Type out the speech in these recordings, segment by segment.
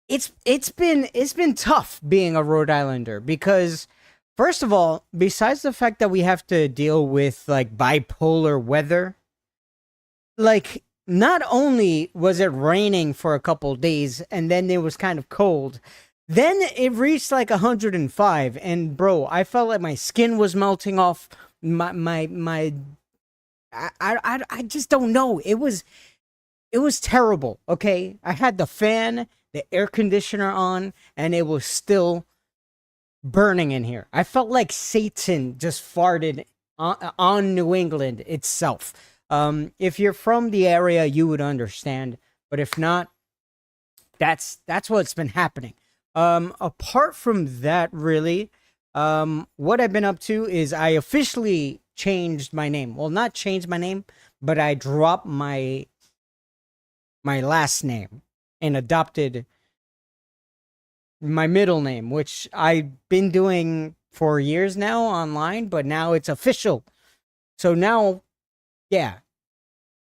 It's been tough being a Rhode Islander because first of all, besides the fact that we have to deal with like bipolar weather, like not only was it raining for a couple days and then it was kind of cold, then it reached like 105 and bro, I felt like my skin was melting off my I just don't know. It was terrible, okay? I had the fan, the air conditioner on, and it was still burning in here. I felt like Satan just farted on New England itself. If you're from the area, you would understand, but if not, that's what's been happening. Apart from that, really, what I've been up to is I officially changed my name. Well, not changed my name, but I dropped my last name and adopted my middle name, which I've been doing for years now online, but now it's official. So now, yeah,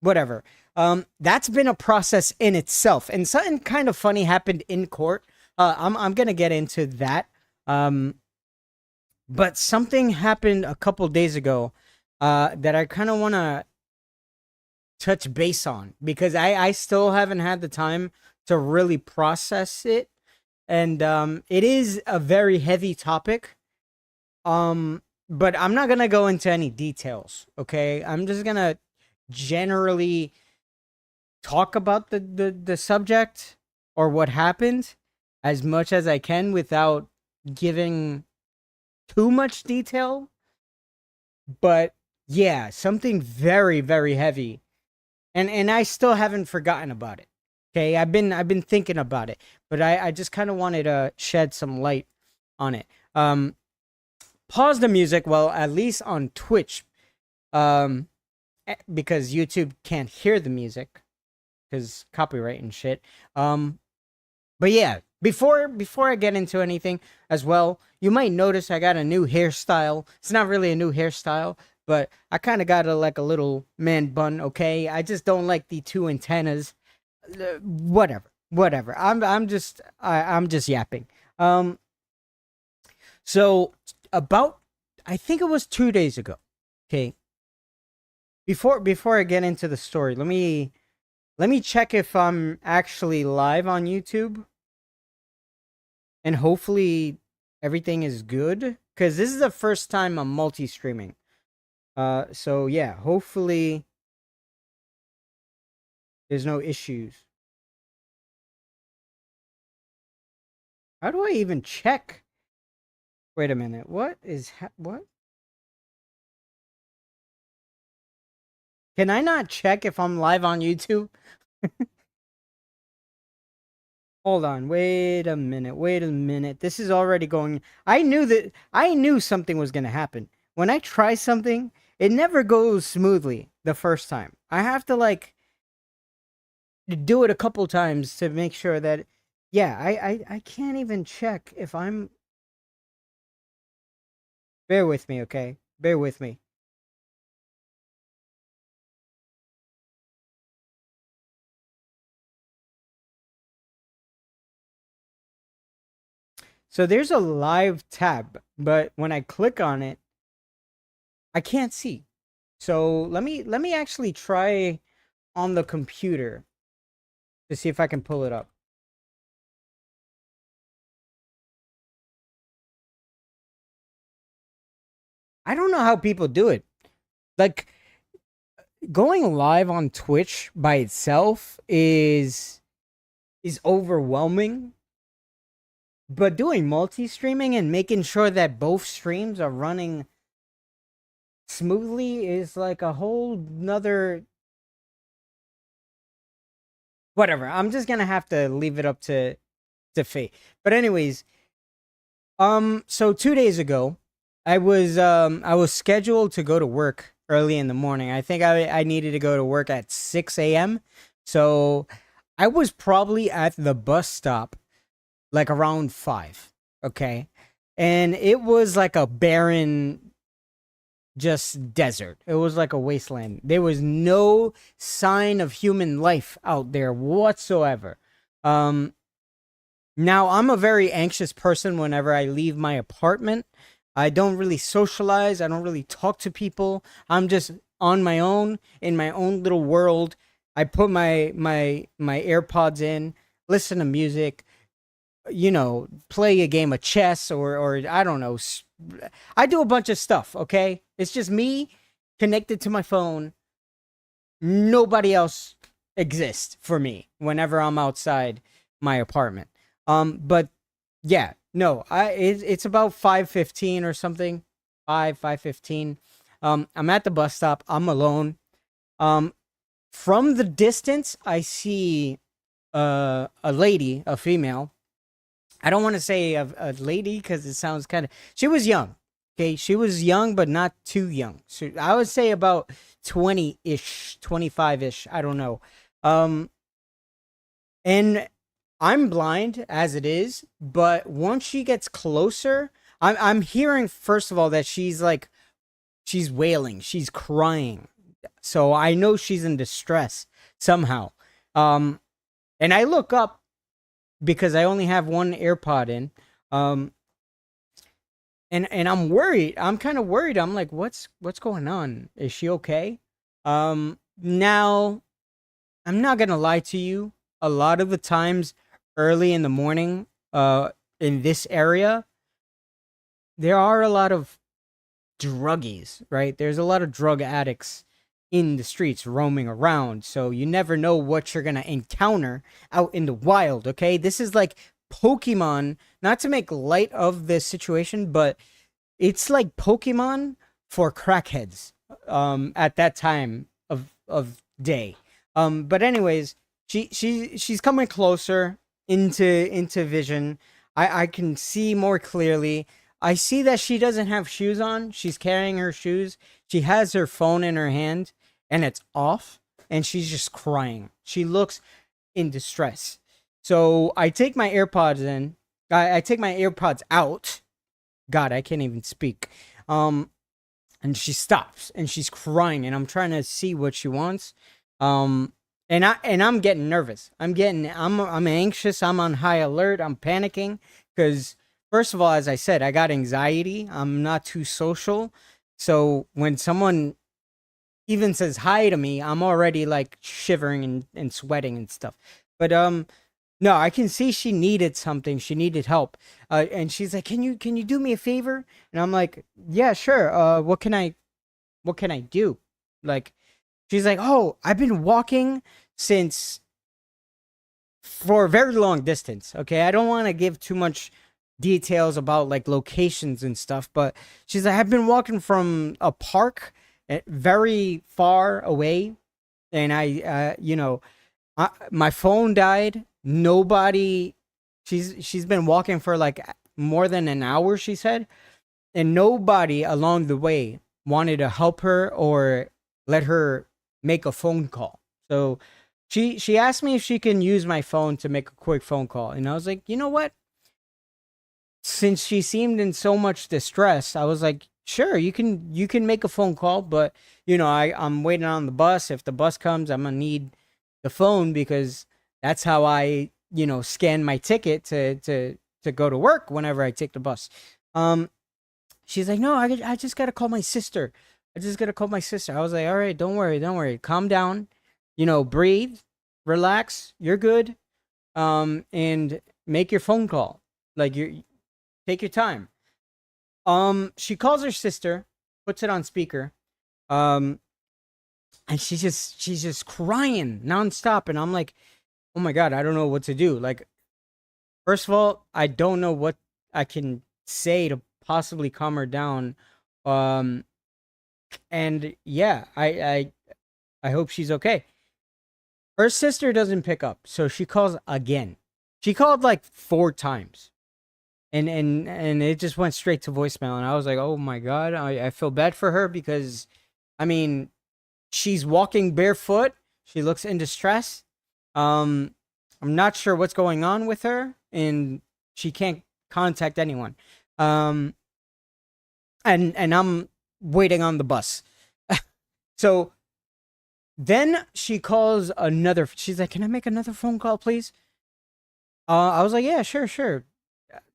whatever. That's been a process in itself, and something kind of funny happened in court. I'm gonna get into that. But something happened a couple days ago that I kind of want to touch base on because I still haven't had the time to really process it, and it is a very heavy topic. But I'm not gonna go into any details. Okay, I'm just gonna generally talk about the subject or what happened as much as I can without giving too much detail. But yeah, something very very heavy, and I still haven't forgotten about it. Okay, I've been thinking about it, but I just kind of wanted to shed some light on it. Pause the music. Well, at least on Twitch, because YouTube can't hear the music because copyright and shit. But yeah, before I get into anything as well, you might notice I got a new hairstyle. It's not really a new hairstyle, but I kind of got like a little man bun. Okay, I just don't like the two antennas. Whatever. I'm just yapping. So about I think it was 2 days ago. Okay. Before I get into the story, let me check if I'm actually live on YouTube, and hopefully everything is good because this is the first time I'm multi-streaming. So yeah, hopefully there's no issues. How do I even check? Wait a minute. What? Can I not check if I'm live on YouTube? Hold on. Wait a minute. This is already going. I knew something was going to happen. When I try something, it never goes smoothly the first time. I have to like do it a couple times to make sure that yeah, I can't even check if I'm. Bear with me, okay? Bear with me. So there's a live tab, but when I click on it, I can't see. So let me actually try on the computer to see if I can pull it up. I don't know how people do it. Like going live on Twitch by itself is overwhelming, but doing multi-streaming and making sure that both streams are running smoothly is like a whole nother whatever. I'm just gonna have to leave it up to fate. But anyways, so 2 days ago, I was scheduled to go to work early in the morning. I think I needed to go to work at 6 a.m. So I was probably at the bus stop like around 5. Okay. And it was like a barren just desert. It was like a wasteland. There was no sign of human life out there whatsoever. Um Now, I'm a very anxious person whenever I leave my apartment. I don't really socialize. I don't really talk to people. I'm just on my own in my own little world. I put my AirPods in, listen to music, play a game of chess or I don't know. I do a bunch of stuff, okay? It's just me connected to my phone. Nobody else exists for me whenever I'm outside my apartment. But yeah, no, it's about 5:15 or something. 5:15. I'm at the bus stop. I'm alone. Um, from the distance, I see a lady, a female. I don't want to say a lady because it sounds kind of. She was young. Okay, she was young, but not too young. So I would say about 20-ish, 25-ish. I don't know. Um, and I'm blind as it is, but once she gets closer, I'm hearing first of all that she's wailing, she's crying. So I know she's in distress somehow. Um, and I look up because I only have one AirPod in. Um, and I'm worried. I'm kind of worried. I'm like, what's going on? Is she okay? Now I'm not gonna lie to you. A lot of the times, early in the morning, in this area, there are a lot of druggies. Right? There's a lot of drug addicts in the streets roaming around. So you never know what you're gonna encounter out in the wild. Okay, this is like Pokemon. Not to make light of this situation, but it's like Pokemon for crackheads. At that time of day. But anyways, she's coming closer into vision. I can see more clearly. I see that she doesn't have shoes on. She's carrying her shoes. She has her phone in her hand and it's off and she's just crying. She looks in distress. So I take my AirPods in. I take my AirPods out. God, I can't even speak. And she stops and she's crying and I'm trying to see what she wants. And I'm getting nervous. I'm anxious. I'm on high alert. I'm panicking because first of all, as I said, I got anxiety. I'm not too social. So when someone even says hi to me, I'm already like shivering and sweating and stuff. But no, I can see she needed something. She needed help. And she's like, "Can you do me a favor?" And I'm like, "Yeah, sure. What can I do?" Like she's like, "Oh, I've been walking since for a very long distance." Okay, I don't want to give too much details about like locations and stuff, but she's like, "I've been walking from a park very far away and my phone died. Nobody she's been walking for like more than an hour, she said, and nobody along the way wanted to help her or let her make a phone call. So she asked me if she can use my phone to make a quick phone call, and I was like, "You know what? Since she seemed in so much distress, I was like, sure, you can make a phone call, but I'm waiting on the bus. If the bus comes, I'm gonna need the phone because that's how I scan my ticket to go to work whenever I take the bus." She's like, "No, I just gotta call my sister. I just gotta call my sister." I was like, "All right, don't worry, calm down, breathe, relax, you're good, and make your phone call. Like you take your time." She calls her sister, puts it on speaker, um, and she's just crying nonstop, and I'm like, "Oh my god, I don't know what to do." Like, first of all, I don't know what I can say to possibly calm her down. Um, and yeah, I hope she's okay. Her sister doesn't pick up, so she calls again. She called like 4 times. And it just went straight to voicemail, and I was like, "Oh my god, I feel bad for her because I mean, she's walking barefoot. She looks in distress. Um, I'm not sure what's going on with her, and she can't contact anyone. Um, and I'm waiting on the bus. So then she calls another. She's like, "Can I make another phone call, please?" I was like, yeah, sure, sure.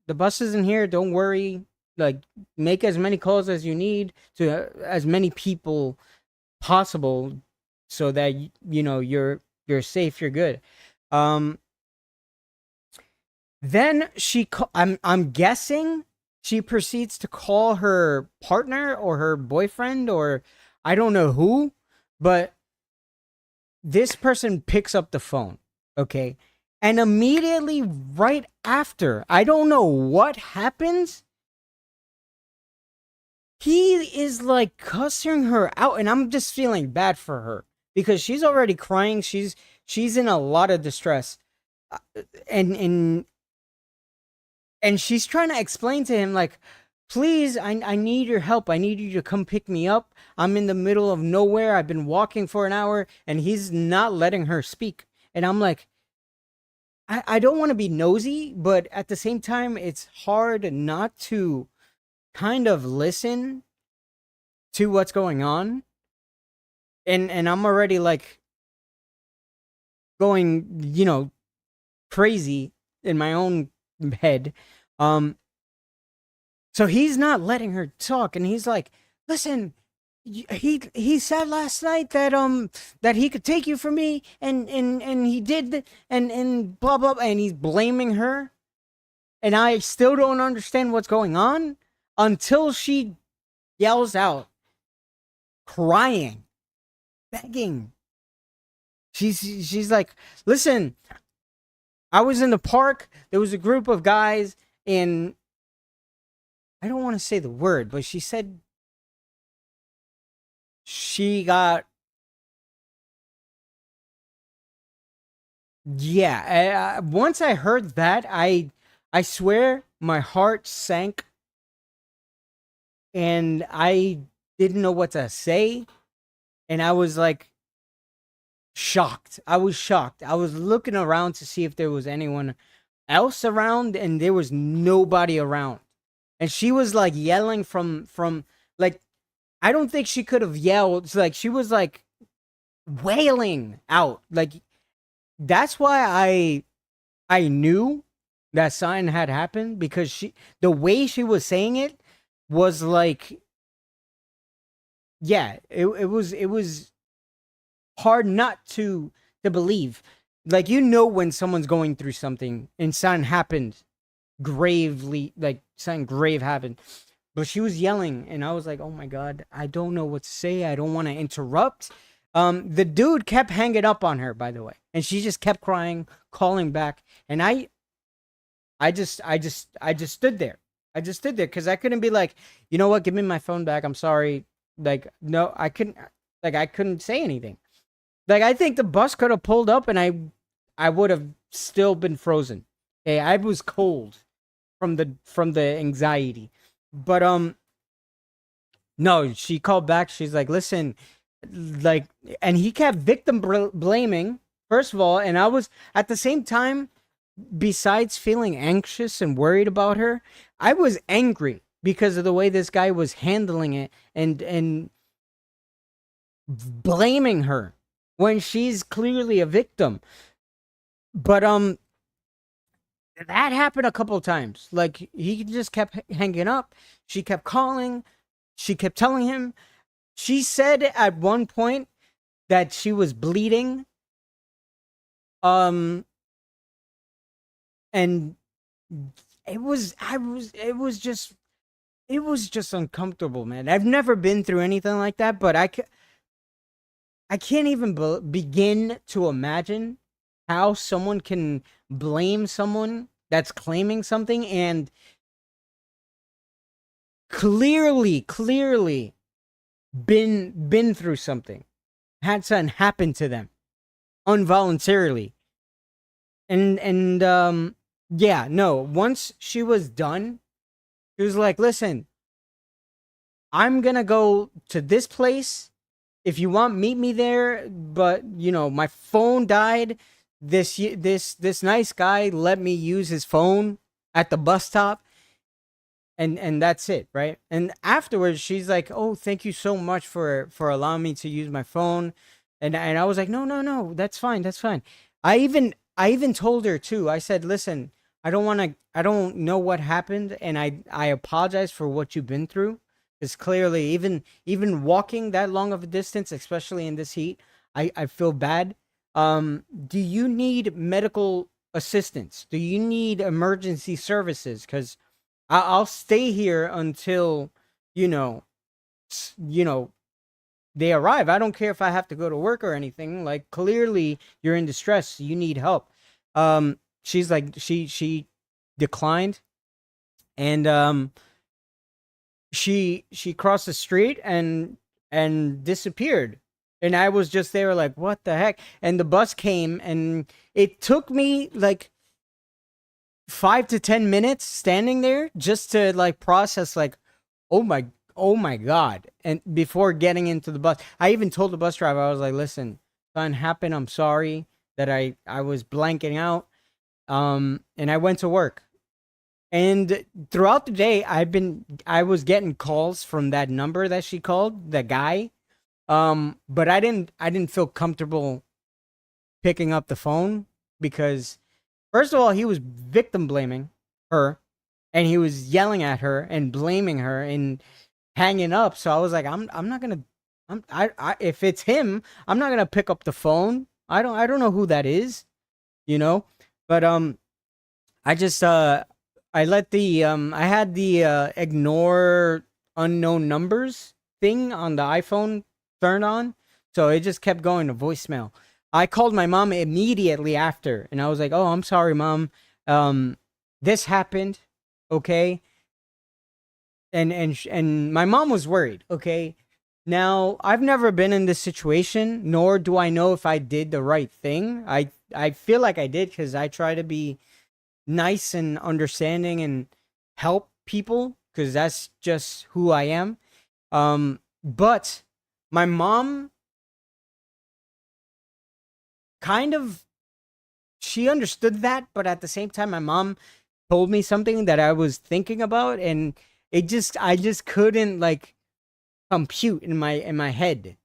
The bus isn't here. Don't worry. Like, make as many calls as you need to as many people possible, so that you know you're safe. You're good. Um, then I'm guessing she proceeds to call her partner or her boyfriend or I don't know who, but this person picks up the phone, okay? And immediately right after, I don't know what happens, he is like cussing her out and I'm just feeling bad for her because she's already crying. She's in a lot of distress. Uh, And and she's trying to explain to him like, please, I need your help. I need you to come pick me up. I'm in the middle of nowhere. I've been walking for an hour. And he's not letting her speak. And I'm like, I don't want to be nosy, but at the same time it's hard not to kind of listen to what's going on. And I'm already like going, crazy in my own head. um So he's not letting her talk, and he's like, "Listen, he said last night that he could take you from me, and he did, and blah blah, and he's blaming her, and I still don't understand what's going on until she yells out, crying, begging. She's like, "Listen, I was in the park. There was a group of guys, and I don't want to say the word, but she said." She got, yeah. Once I heard that, I swear my heart sank, and I didn't know what to say, and I was like shocked. I was shocked. I was looking around to see if there was anyone else around, and there was nobody around. And she was like yelling from like, I don't think she could have yelled. It's like she was like wailing out. Like, that's why I knew that something had happened, because the way she was saying it was like, yeah, it was hard not to believe. Like, when someone's going through something and something happened gravely, like something grave happened. But she was yelling, and I was like, oh my god, I don't know what to say. I don't want to interrupt. The dude kept hanging up on her, by the way, and she just kept crying, calling back, and I just stood there. I just stood there because I couldn't be like, you know what, give me my phone back. I'm sorry. Like, no, I couldn't say anything. Like, I think the bus could have pulled up, and I would have still been frozen. Okay, I was cold from the anxiety. But no, she called back. She's like, listen, like, and he kept victim blaming, first of all, and I was at the same time, besides feeling anxious and worried about her, I was angry because of the way this guy was handling it, and blaming her when she's clearly a victim. But that happened a couple of times. Like, he just kept hanging up. She kept calling. She kept telling him. She said at one point that she was bleeding. And it was just uncomfortable, man. I've never been through anything like that, but I can't even begin to imagine how someone can blame someone that's claiming something and clearly been through something, had something happen to them involuntarily. And yeah, no, once she was done, she was like, listen, I'm gonna go to this place. If you want, meet me there. But my phone died. This nice guy let me use his phone at the bus stop, and that's it, right? And afterwards, she's like, "Oh, thank you so much for allowing me to use my phone," and I was like, "No, no, no, that's fine, that's fine." I even I even told her too. I said, "Listen, I don't know what happened, and I apologize for what you've been through. Because clearly, even walking that long of a distance, especially in this heat, I feel bad. Do you need medical assistance? Do you need emergency services? Because I'll stay here until, you know, you know, they arrive. I don't care if I have to go to work or anything. Like, clearly you're in distress. You need help." She's like, she declined, and she crossed the street and disappeared. And I was just there like, what the heck? And the bus came, and it took me like 5 to 10 minutes standing there just to like process, like, oh my oh my god. And before getting into the bus, I even told the bus driver, I was like, listen, something happened, I'm sorry that I was blanking out. And I went to work. And throughout the day, I was getting calls from that number that she called, the guy. But I didn't feel comfortable picking up the phone because, first of all, he was victim blaming her, and he was yelling at her and blaming her and hanging up. So I was like, I'm not gonna, if it's him, I'm not gonna pick up the phone. I don't know who that is, you know. But I just I let the I had the ignore unknown numbers thing on the iPhone turned on, so it just kept going to voicemail. I called my mom immediately after, and I was like, "Oh, I'm sorry, mom. This happened, okay?" And my mom was worried, okay? Now, I've never been in this situation, nor do I know if I did the right thing. I feel like I did because I try to be nice and understanding and help people because that's just who I am. But my mom kind of, she understood that, but at the same time, my mom told me something that I was thinking about, and I just couldn't like compute in my head.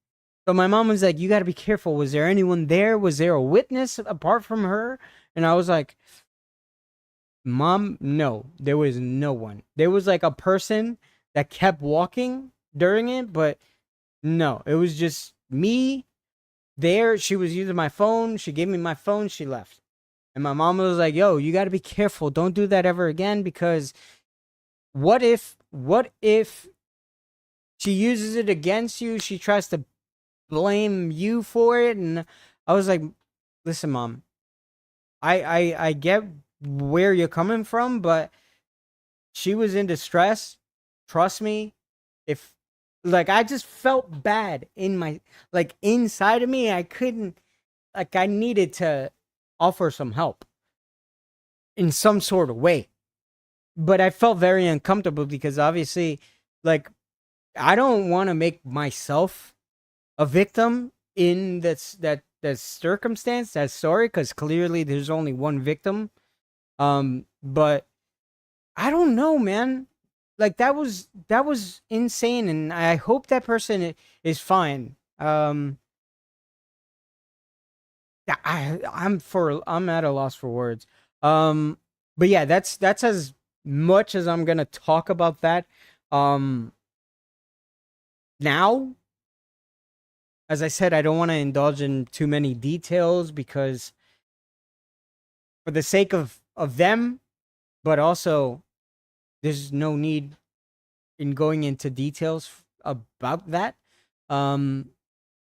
So my mom was like, "You got to be careful. Was there anyone there? Was there a witness apart from her?" And I was like, "Mom, no, there was no one. There was like a person that kept walking during it, but no, it was just me there. She was using my phone. She gave me my phone. She left." And my mom was like, "Yo, you got to be careful. Don't do that ever again, because what if she uses it against you? She tries to blame you for it." And I was like, "Listen, mom, I get where you're coming from, but she was in distress. Trust me. If like I just felt bad in my like inside of me, I couldn't like I needed to offer some help in some sort of way. But I felt very uncomfortable because obviously, like, I don't want to make myself a victim in that circumstance, that story, because clearly there's only one victim. But I don't know, man. Like, that was insane, and I hope that person is fine. I'm at a loss for words. Um, but yeah, that's as much as I'm gonna talk about that. Um, Now, as I said, I don't want to indulge in too many details because for the sake of them, but also there's no need in going into details about that. Um,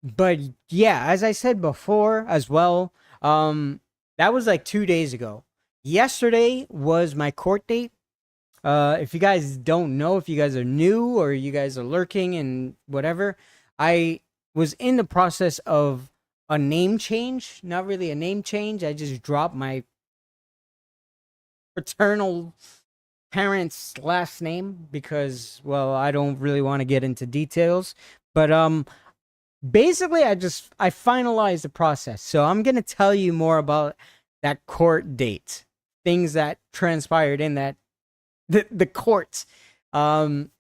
but yeah, as I said before as well, that was like 2 days ago. Yesterday was my court date. If you guys don't know, if you guys are new or you guys are lurking and whatever, I was in the process of a name change. Not really a name change. I just dropped my paternal parents' last name because, well, I don't really want to get into details. But basically, I finalized the process. So I'm gonna tell you more about that court date, things that transpired in that the courts. Um,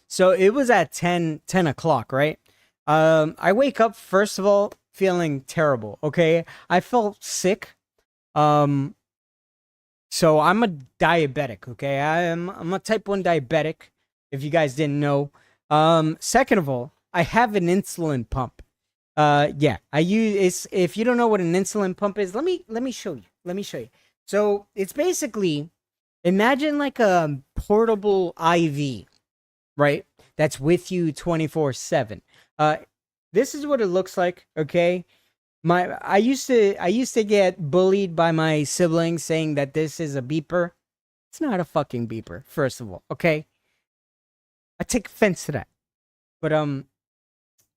so it was at 10 o'clock, right? I wake up, first of all, feeling terrible, okay? I felt sick. So I'm a diabetic, okay? I'm a type 1 diabetic, if you guys didn't know. Second of all, I have an insulin pump. Yeah, I use it's if you don't know what an insulin pump is, let me show you. Let me show you. So, it's basically imagine like a portable IV, right? That's with you 24/7. Uh this is what it looks like, okay? I used to get bullied by my siblings saying that this is a beeper. It's not a fucking beeper, first of all, okay? I take offense to that. But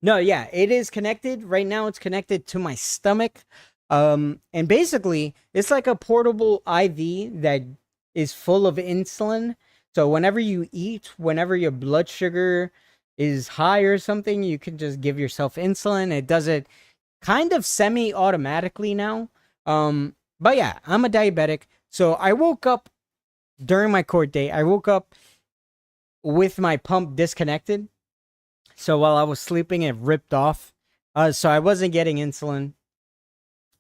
no, yeah, it is connected. Right now it's connected to my stomach. And basically, it's like a portable IV that is full of insulin. So whenever you eat, whenever your blood sugar is high or something, you can just give yourself insulin. It does it kind of semi-automatically now. But yeah, I'm a diabetic. So I woke up during my court date. I woke up with my pump disconnected. So while I was sleeping, it ripped off. So I wasn't getting insulin.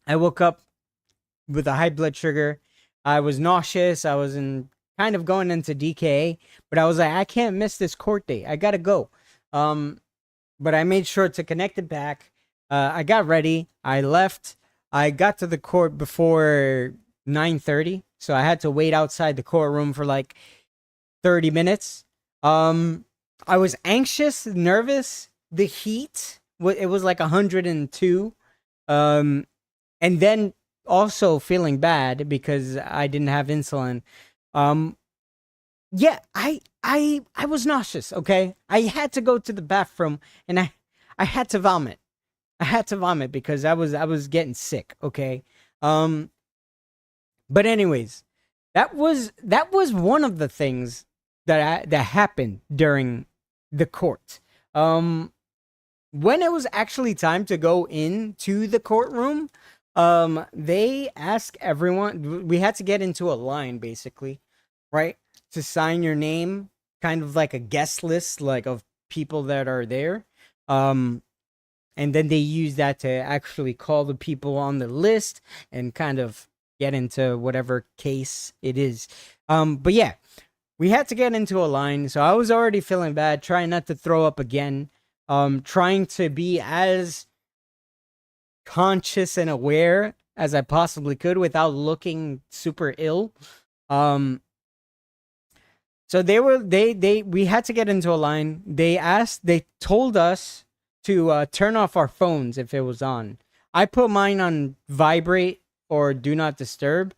I woke up with a high blood sugar. I was nauseous. I was kind of going into DKA. But I was like, I can't miss this court date. I gotta go. But I made sure to connect it back. I got ready. I left. I got to the court before 9:30, so I had to wait outside the courtroom for like 30 minutes. I was anxious, nervous. The heat, it was like 102. And then also feeling bad because I didn't have insulin. Yeah, I was nauseous, okay? I had to go to the bathroom and I had to vomit. I had to vomit because I was getting sick, okay? But anyways, that was one of the things that happened during the court. When it was actually time to go into the courtroom, they asked everyone, we had to get into a line basically, right? To sign your name, kind of like a guest list like of people that are there. And then they use that to actually call the people on the list and kind of get into whatever case it is. But yeah, we had to get into a line, so I was already feeling bad, trying not to throw up again, trying to be as conscious and aware as I possibly could without looking super ill. So we had to get into a line. They told us to turn off our phones if it was on. I put mine on vibrate or do not disturb.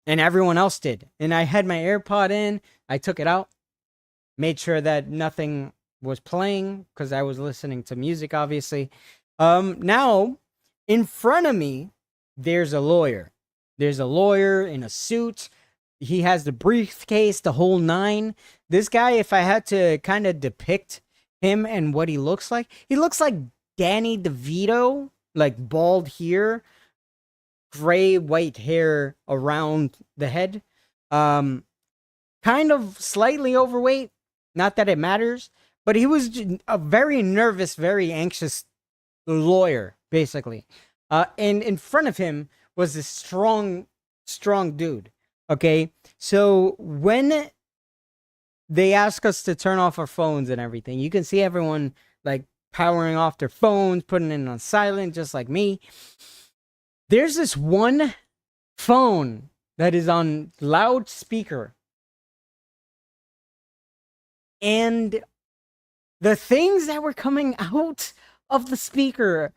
And everyone else did. And I had my AirPod in. I took it out, made sure that nothing was playing because I was listening to music, obviously. Now, in front of me, there's a lawyer. There's a lawyer in a suit. He has the briefcase, the whole nine. This guy, if I had to kind of depict him and what he looks like Danny DeVito, like bald here, gray white hair around the head, kind of slightly overweight, not that it matters, but he was a very nervous, very anxious lawyer basically, and in front of him was this strong dude. Okay, so when they ask us to turn off our phones and everything, you can see everyone like powering off their phones, putting it on silent, just like me. There's this one phone that is on loudspeaker. And the things that were coming out of the speaker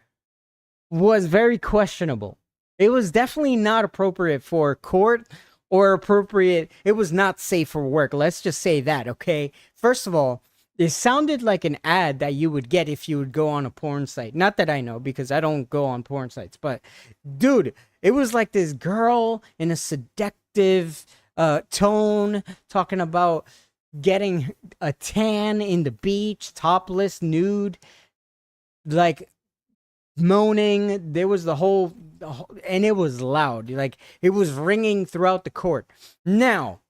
was very questionable. It was definitely not appropriate for court or appropriate. It was not safe for work. Let's just say that, okay? First of all, it sounded like an ad that you would get if you would go on a porn site. Not that I know, because I don't go on porn sites. But, dude, it was like this girl in a seductive tone talking about getting a tan in the beach, topless, nude, like moaning. There was the whole, and it was loud. Like, it was ringing throughout the court. Now,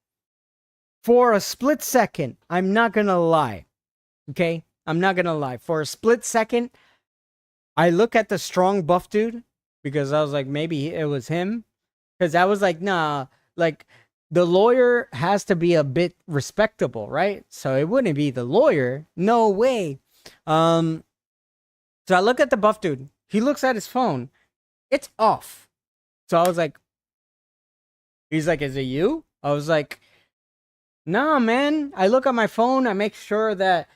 for a split second, I'm not gonna lie. Okay? I'm not gonna lie. For a split second, I look at the strong buff dude, because I was like, maybe it was him. Because I was like, nah, like the lawyer has to be a bit respectable, right? So it wouldn't be the lawyer. No way. Um, so I look at the buff dude. He looks at his phone. It's off. So I was like, he's like, is it you? I was like, nah, man. I look at my phone. I make sure that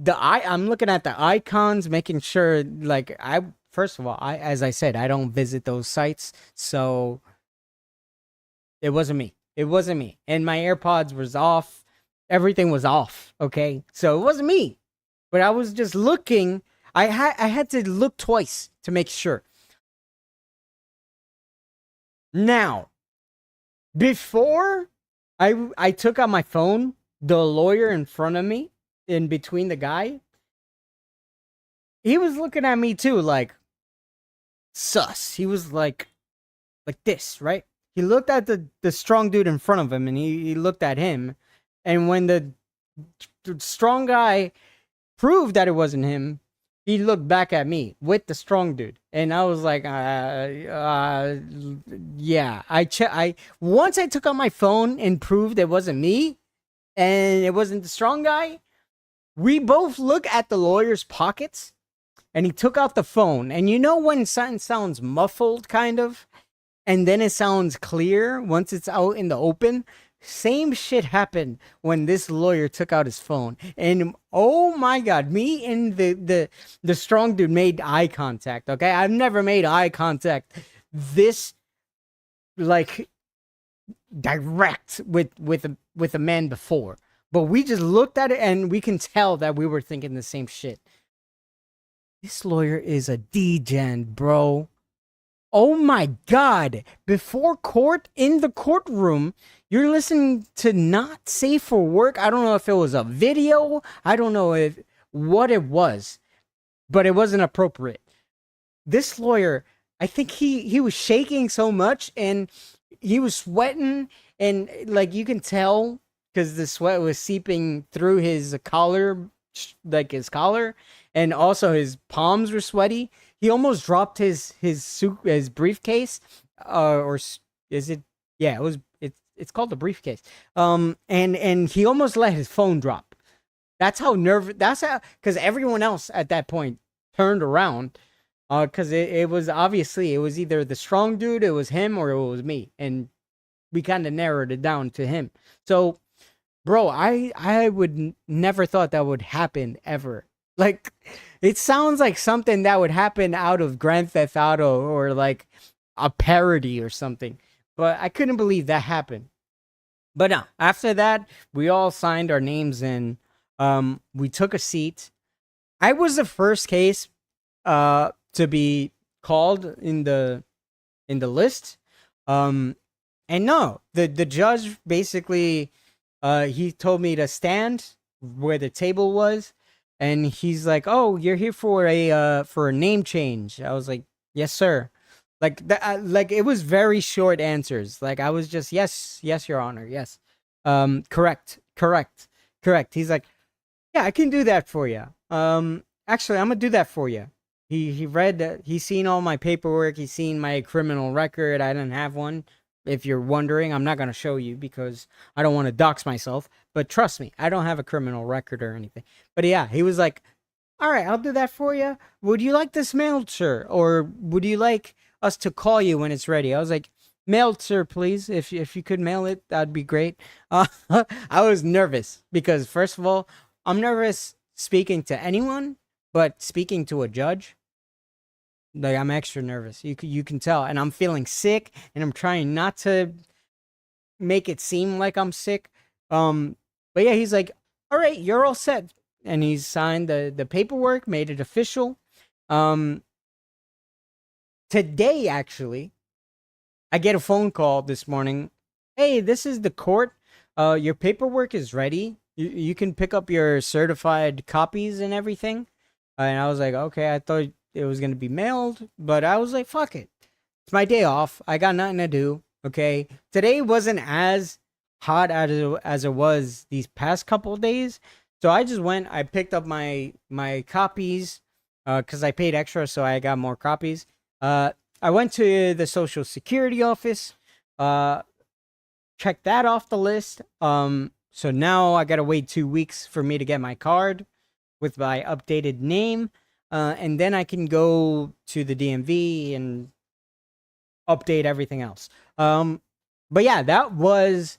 I'm looking at the icons, making sure like first of all, as I said, I don't visit those sites, so it wasn't me. It wasn't me. And my AirPods was off. Everything was off. Okay, so it wasn't me. But I was just looking. I had to look twice to make sure. Now, before I took out my phone, the lawyer in front of me, in between the guy, he was looking at me too, like sus. He was like this, right? He looked at the strong dude in front of him, and he looked at him. And when the strong guy proved that it wasn't him, he looked back at me with the strong dude, and I was like, yeah. I once I took out my phone and proved it wasn't me, and it wasn't the strong guy. We both look at the lawyer's pockets, and he took out the phone. And you know when something sounds muffled, kind of, and then it sounds clear once it's out in the open? Same shit happened when this lawyer took out his phone. And oh my god, me and the strong dude made eye contact, okay? I've never made eye contact this like direct with a man before. But we just looked at it, and we can tell that we were thinking the same shit. This lawyer is a degen, bro. Oh my god. Before court, in the courtroom, you're listening to Not Safe for Work. I don't know if it was a video. I don't know what it was. But it wasn't appropriate. This lawyer, I think he was shaking so much, and he was sweating, and like you can tell because the sweat was seeping through his collar, like his collar, and also his palms were sweaty. He almost dropped his briefcase, or is it? Yeah, it's called the briefcase. And he almost let his phone drop. That's how nervous. That's how, because everyone else at that point turned around, because it was obviously it was either the strong dude, it was him, or it was me, and we kind of narrowed it down to him. So, bro, I would never thought that would happen ever. Like, it sounds like something that would happen out of Grand Theft Auto or like a parody or something. But I couldn't believe that happened. But no, after that, we all signed our names in. We took a seat. I was the first case to be called in the list. And no, the judge basically he told me to stand where the table was. And he's like, "Oh, you're here for a name change." I was like, "Yes, sir." Like that, like it was very short answers. Like I was just, "Yes, yes, Your Honor, yes." Correct. He's like, "Yeah, I can do that for you. Actually, I'm gonna do that for you." He read that. He's seen all my paperwork. He's seen my criminal record. I didn't have one. If you're wondering, I'm not gonna show you because I don't want to dox myself. But trust me, I don't have a criminal record or anything. But yeah, he was like, "All right, I'll do that for you. Would you like this mailed, sir? Or would you like us to call you when it's ready?" I was like, "Mailed, sir, please. If you could mail it, that'd be great." I was nervous because, first of all, I'm nervous speaking to anyone, but speaking to a judge, like I'm extra nervous. You can tell, and I'm feeling sick, and I'm trying not to make it seem like I'm sick. But yeah, he's like, "All right, you're all set," and he signed the paperwork, made it official. Today actually, I get a phone call this morning. "Hey, this is the court. Your paperwork is ready. You can pick up your certified copies and everything." And I was like, "Okay, I thought it was gonna be mailed," but I was like, "Fuck it. It's my day off. I got nothing to do." Okay, today wasn't as hot as it was these past couple of days, so I just went. I picked up my copies, because I paid extra, so I got more copies. I went to the Social Security office, checked that off the list. So now I gotta wait 2 weeks for me to get my card with my updated name, and then I can go to the DMV and update everything else. But yeah, that was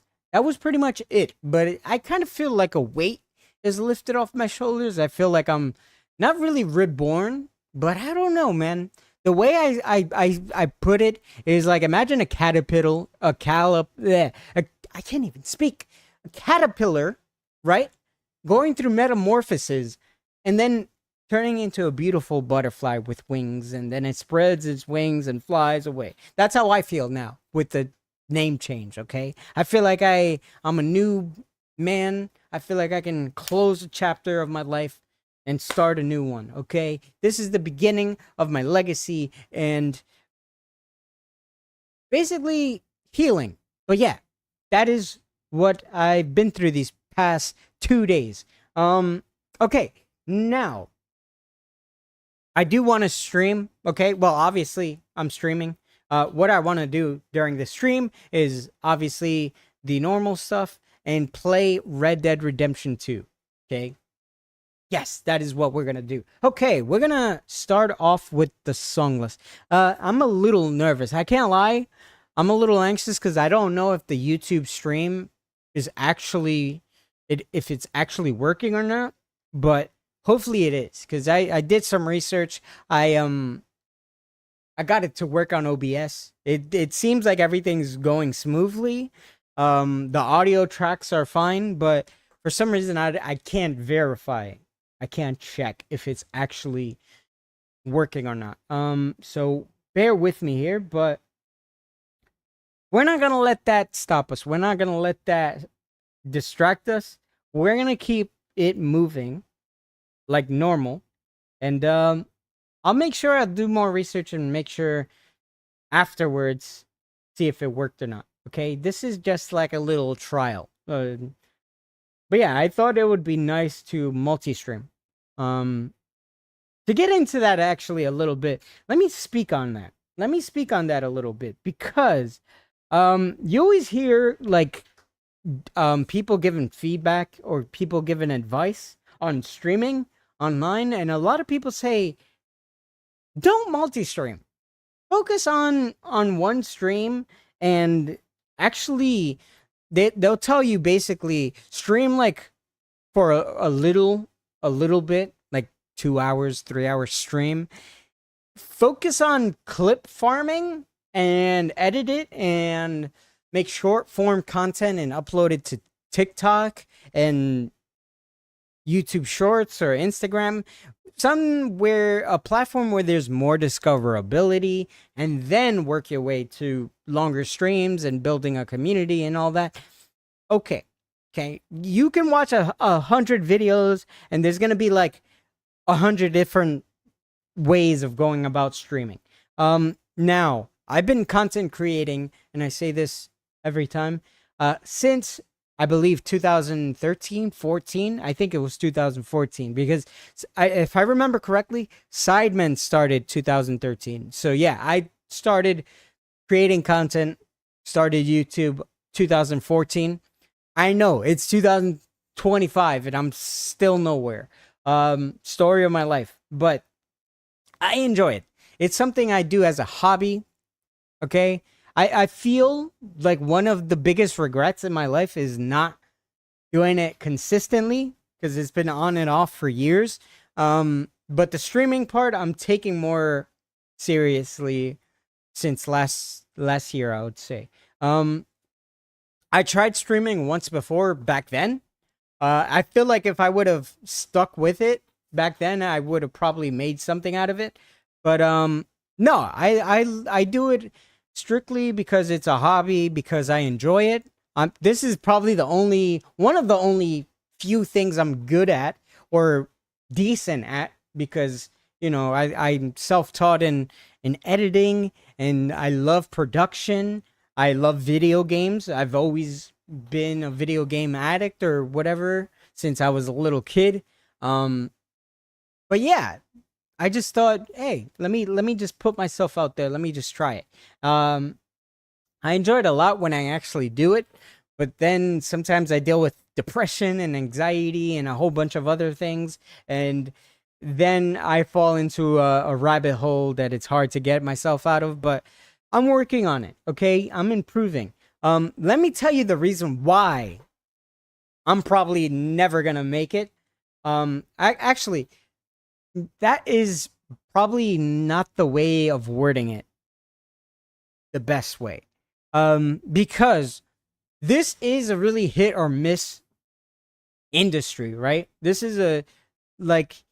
pretty much it. But I kind of feel like a weight is lifted off my shoulders. I feel like I'm not really reborn, but I don't know, man. The way I put it is like, imagine a caterpillar, I can't even speak. A caterpillar, right? Going through metamorphosis and then turning into a beautiful butterfly with wings, and then it spreads its wings and flies away. That's how I feel now with the name change, okay? I feel like I'm a new man. I feel like I can close a chapter of my life and start a new one, okay? This is the beginning of my legacy and basically healing. But yeah, that is what I've been through these past 2 days. Okay, now I do want to stream, okay? Well, obviously, I'm streaming. What I want to do during the stream is obviously the normal stuff and play Red Dead Redemption 2, okay? Yes, that is what we're going to do. Okay, we're going to start off with the song list. I'm a little nervous. I can't lie. I'm a little anxious because I don't know if the YouTube stream is actually, if it's actually working or not, but hopefully it is, because I did some research. I got it to work on OBS. It seems like everything's going smoothly. The audio tracks are fine, but for some reason I can't verify. I can't check if it's actually working or not. So bear with me here, but we're not gonna let that stop us. We're not gonna let that distract us. We're gonna keep it moving like normal, and I'll make sure I do more research and make sure afterwards see if it worked or not. Okay, this is just like a little trial. But yeah, I thought it would be nice to multi-stream. To get into that actually a little bit, let me speak on that. Let me speak on that a little bit, because you always hear like people giving feedback or people giving advice on streaming online, and a lot of people say don't multi-stream. Focus on one stream, and actually they'll tell you basically stream like for a little bit, like 2 hours, 3 hours stream. Focus on clip farming and edit it and make short form content and upload it to TikTok and YouTube Shorts or Instagram, a platform where there's more discoverability, and then work your way to longer streams and building a community and all that. Okay, you can watch 100 videos, and there's gonna be like 100 different ways of going about streaming. Now I've been content creating, and I say this every time, since I believe 2013, 14. I think it was 2014, because if I remember correctly, Sidemen started 2013. So yeah, I started creating content, started YouTube 2014. I know it's 2025 and I'm still nowhere. Story of my life, but I enjoy it. It's something I do as a hobby. Okay. I feel like one of the biggest regrets in my life is not doing it consistently, because it's been on and off for years. But the streaming part, I'm taking more seriously since last year, I would say. I tried streaming once before back then. I feel like if I would have stuck with it back then, I would have probably made something out of it. But no, I do it strictly because it's a hobby, because I enjoy it. This is probably one of the only few things I'm good at or decent at, because I'm self-taught in editing, and I love production. I love video games. I've always been a video game addict or whatever since I was a little kid. But yeah, I just thought, hey, let me just put myself out there. Let me just try it. I enjoy it a lot when I actually do it, but then sometimes I deal with depression and anxiety and a whole bunch of other things, and then I fall into a rabbit hole that it's hard to get myself out of. But I'm working on it. Okay, I'm improving. Let me tell you the reason why I'm probably never gonna make it. I actually that is probably not the way of wording it the best way. Because this is a really hit or miss industry, right? This is a like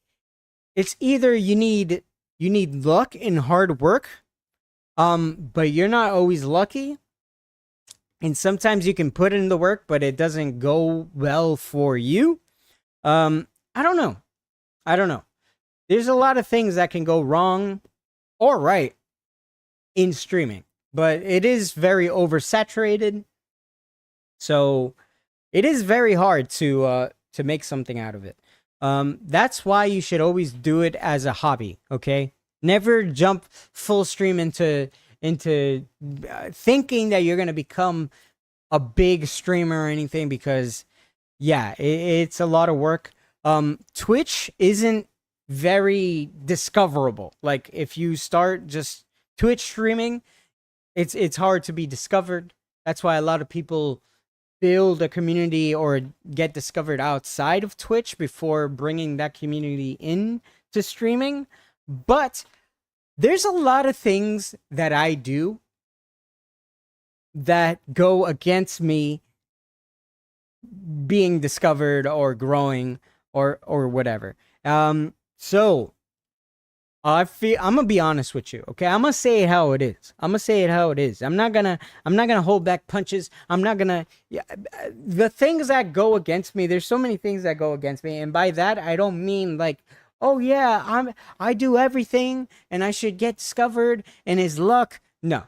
it's either you need luck and hard work, but you're not always lucky, and sometimes you can put in the work, but it doesn't go well for you. I don't know. I don't know. There's a lot of things that can go wrong or right in streaming, but it is very oversaturated. So it is very hard to make something out of it. That's why you should always do it as a hobby. Okay, never jump full stream into thinking that you're gonna become a big streamer or anything, because yeah, it's a lot of work. Twitch isn't very discoverable. Like if you start just Twitch streaming, it's hard to be discovered. That's why a lot of people build a community or get discovered outside of Twitch before bringing that community in to streaming. But there's a lot of things that I do that go against me being discovered or growing or whatever. So I'm gonna be honest with you, okay? I'm gonna say it how it is. I'm not gonna hold back punches. I'm not gonna. Yeah, the things that go against me. There's so many things that go against me, and by that I don't mean like, oh yeah, I do everything and I should get discovered and his luck. No,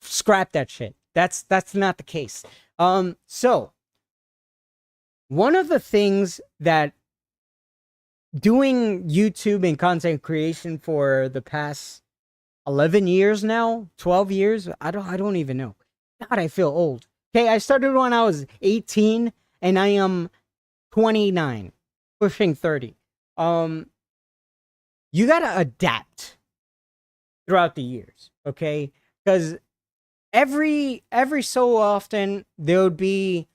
scrap that shit. That's not the case. So one of the things that doing YouTube and content creation for the past 11 years now, 12 years, I don't even know. God, I feel old. Okay, I started when I was 18 and I am 29, pushing 30. You got to adapt throughout the years, okay? Cuz every so often there would be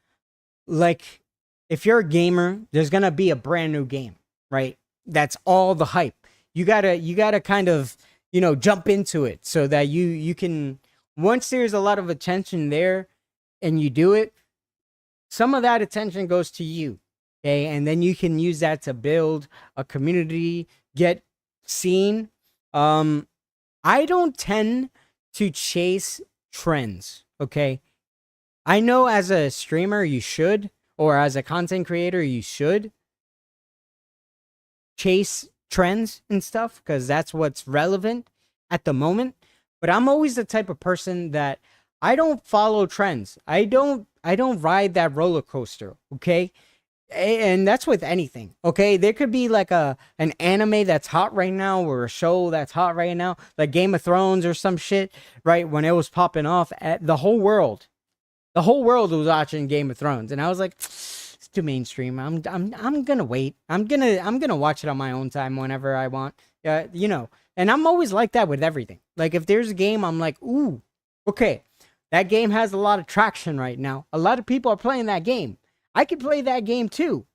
like, if you're a gamer, there's going to be a brand new game, right? That's all the hype. You gotta kind of, jump into it so that you can, once there's a lot of attention there and you do it, some of that attention goes to you. Okay. And then you can use that to build a community, get seen. I don't tend to chase trends. Okay. I know as a streamer, you should, or as a content creator, you should chase trends and stuff because that's what's relevant at the moment. But I'm always the type of person that I don't follow trends. I don't ride that roller coaster, okay? And that's with anything, okay? There could be like an anime that's hot right now or a show that's hot right now, like Game of Thrones or some shit, right? When it was popping off, the whole world was watching Game of Thrones, and I was like, it's too mainstream. I'm gonna wait. I'm gonna watch it on my own time whenever I want. And I'm always like that with everything. Like if there's a game, I'm like, ooh, okay, that game has a lot of traction right now. A lot of people are playing that game. I could play that game too,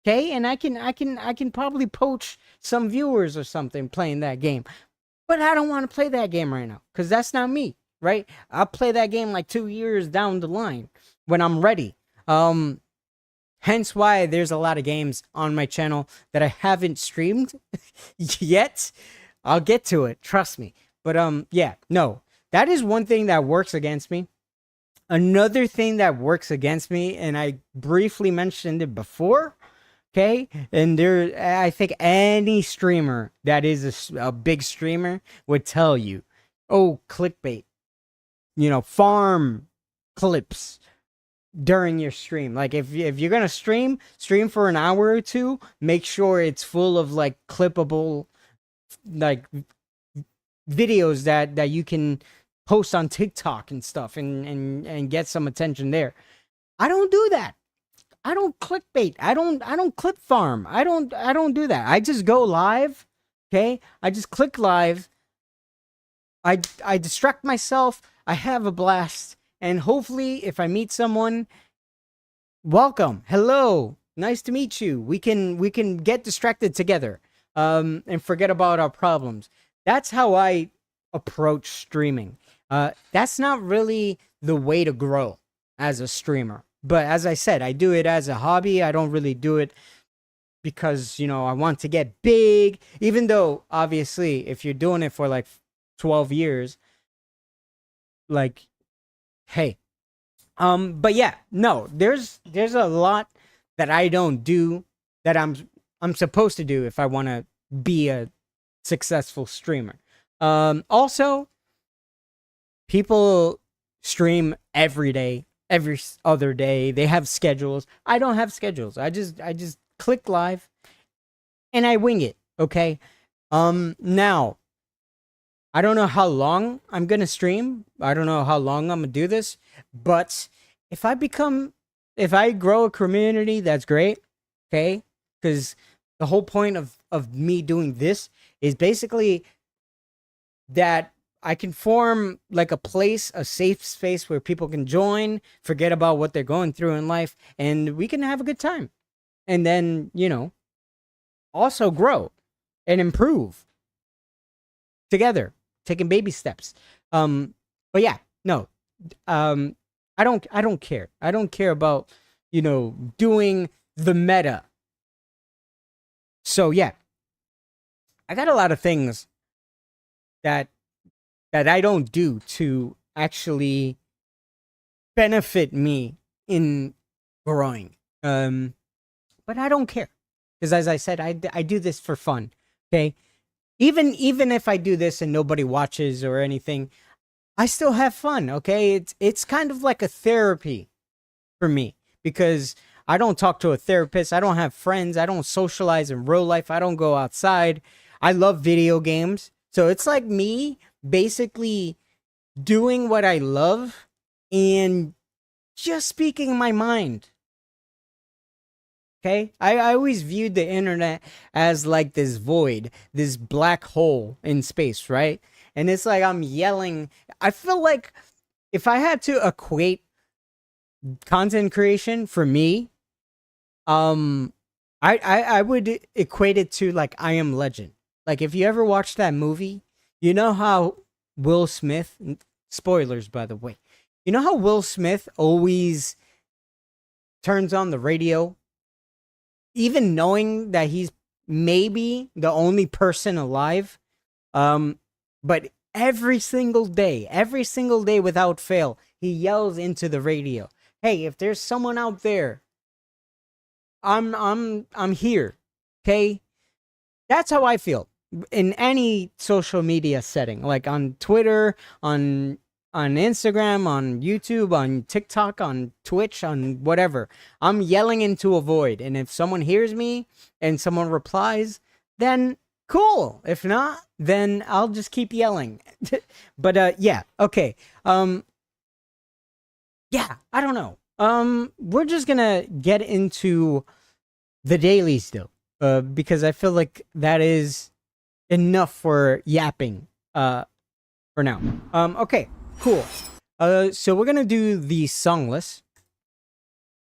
okay? And I can probably poach some viewers or something playing that game. But I don't want to play that game right now because that's not me. Right? I'll play that game like 2 years down the line when I'm ready. Hence why there's a lot of games on my channel that I haven't streamed yet. I'll get to it, trust me. But yeah, no. That is one thing that works against me. Another thing that works against me, and I briefly mentioned it before, okay? And I think any streamer that is a big streamer would tell you, oh, clickbait. Farm clips during your stream. Like if you're gonna stream for an hour or two, make sure it's full of like clippable like videos that you can post on TikTok and stuff and get some attention there. I don't do that. I don't clickbait. I don't clip farm. I don't do that. I just go live. Okay? I just click live. I distract myself. I have a blast. And hopefully if I meet someone, welcome. Hello. Nice to meet you. We can get distracted together. And forget about our problems. That's how I approach streaming. That's not really the way to grow as a streamer. But as I said, I do it as a hobby. I don't really do it because, I want to get big. Even though, obviously, if you're doing it for like 12 years, like, hey. But yeah, no, there's a lot that I don't do that I'm supposed to do if I want to be a successful streamer. Also, people stream every day, every other day. They have schedules. I don't have schedules. I just click live and I wing it, okay? Now, I don't know how long I'm going to stream. I don't know how long I'm going to do this, but if I grow a community, that's great, okay? Cuz the whole point of me doing this is basically that I can form like a place, a safe space where people can join, forget about what they're going through in life, and we can have a good time. And then, also grow and improve together, taking baby steps. But yeah, no. I don't care. I don't care about, doing the meta. So yeah, I got a lot of things that I don't do to actually benefit me in growing. But I don't care because, as I said, I do this for fun. Okay, even if I do this and nobody watches or anything, I still have fun. Okay, it's kind of like a therapy for me because I don't talk to a therapist. I don't have friends. I don't socialize in real life. I don't go outside. I love video games. So it's like me basically doing what I love and just speaking my mind. Okay? I always viewed the internet as like this void, this black hole in space, right? And it's like I'm yelling. I feel like if I had to equate content creation for me, I would equate it to like I Am Legend. Like if you ever watched that movie, you know how Will Smith, spoilers by the way, you know how Will Smith always turns on the radio, even knowing that he's maybe the only person alive. But every single day without fail, he yells into the radio, "Hey, if there's someone out there, I'm here." Okay? That's how I feel in any social media setting, like on Twitter, on Instagram, on YouTube, on TikTok, on Twitch, on whatever. I'm yelling into a void, and if someone hears me and someone replies, then cool. If not, then I'll just keep yelling. But yeah, okay. Yeah, I don't know. We're just gonna get into the dailies though, because I feel like that is enough for yapping. For now. Okay, cool. So we're gonna do the song list.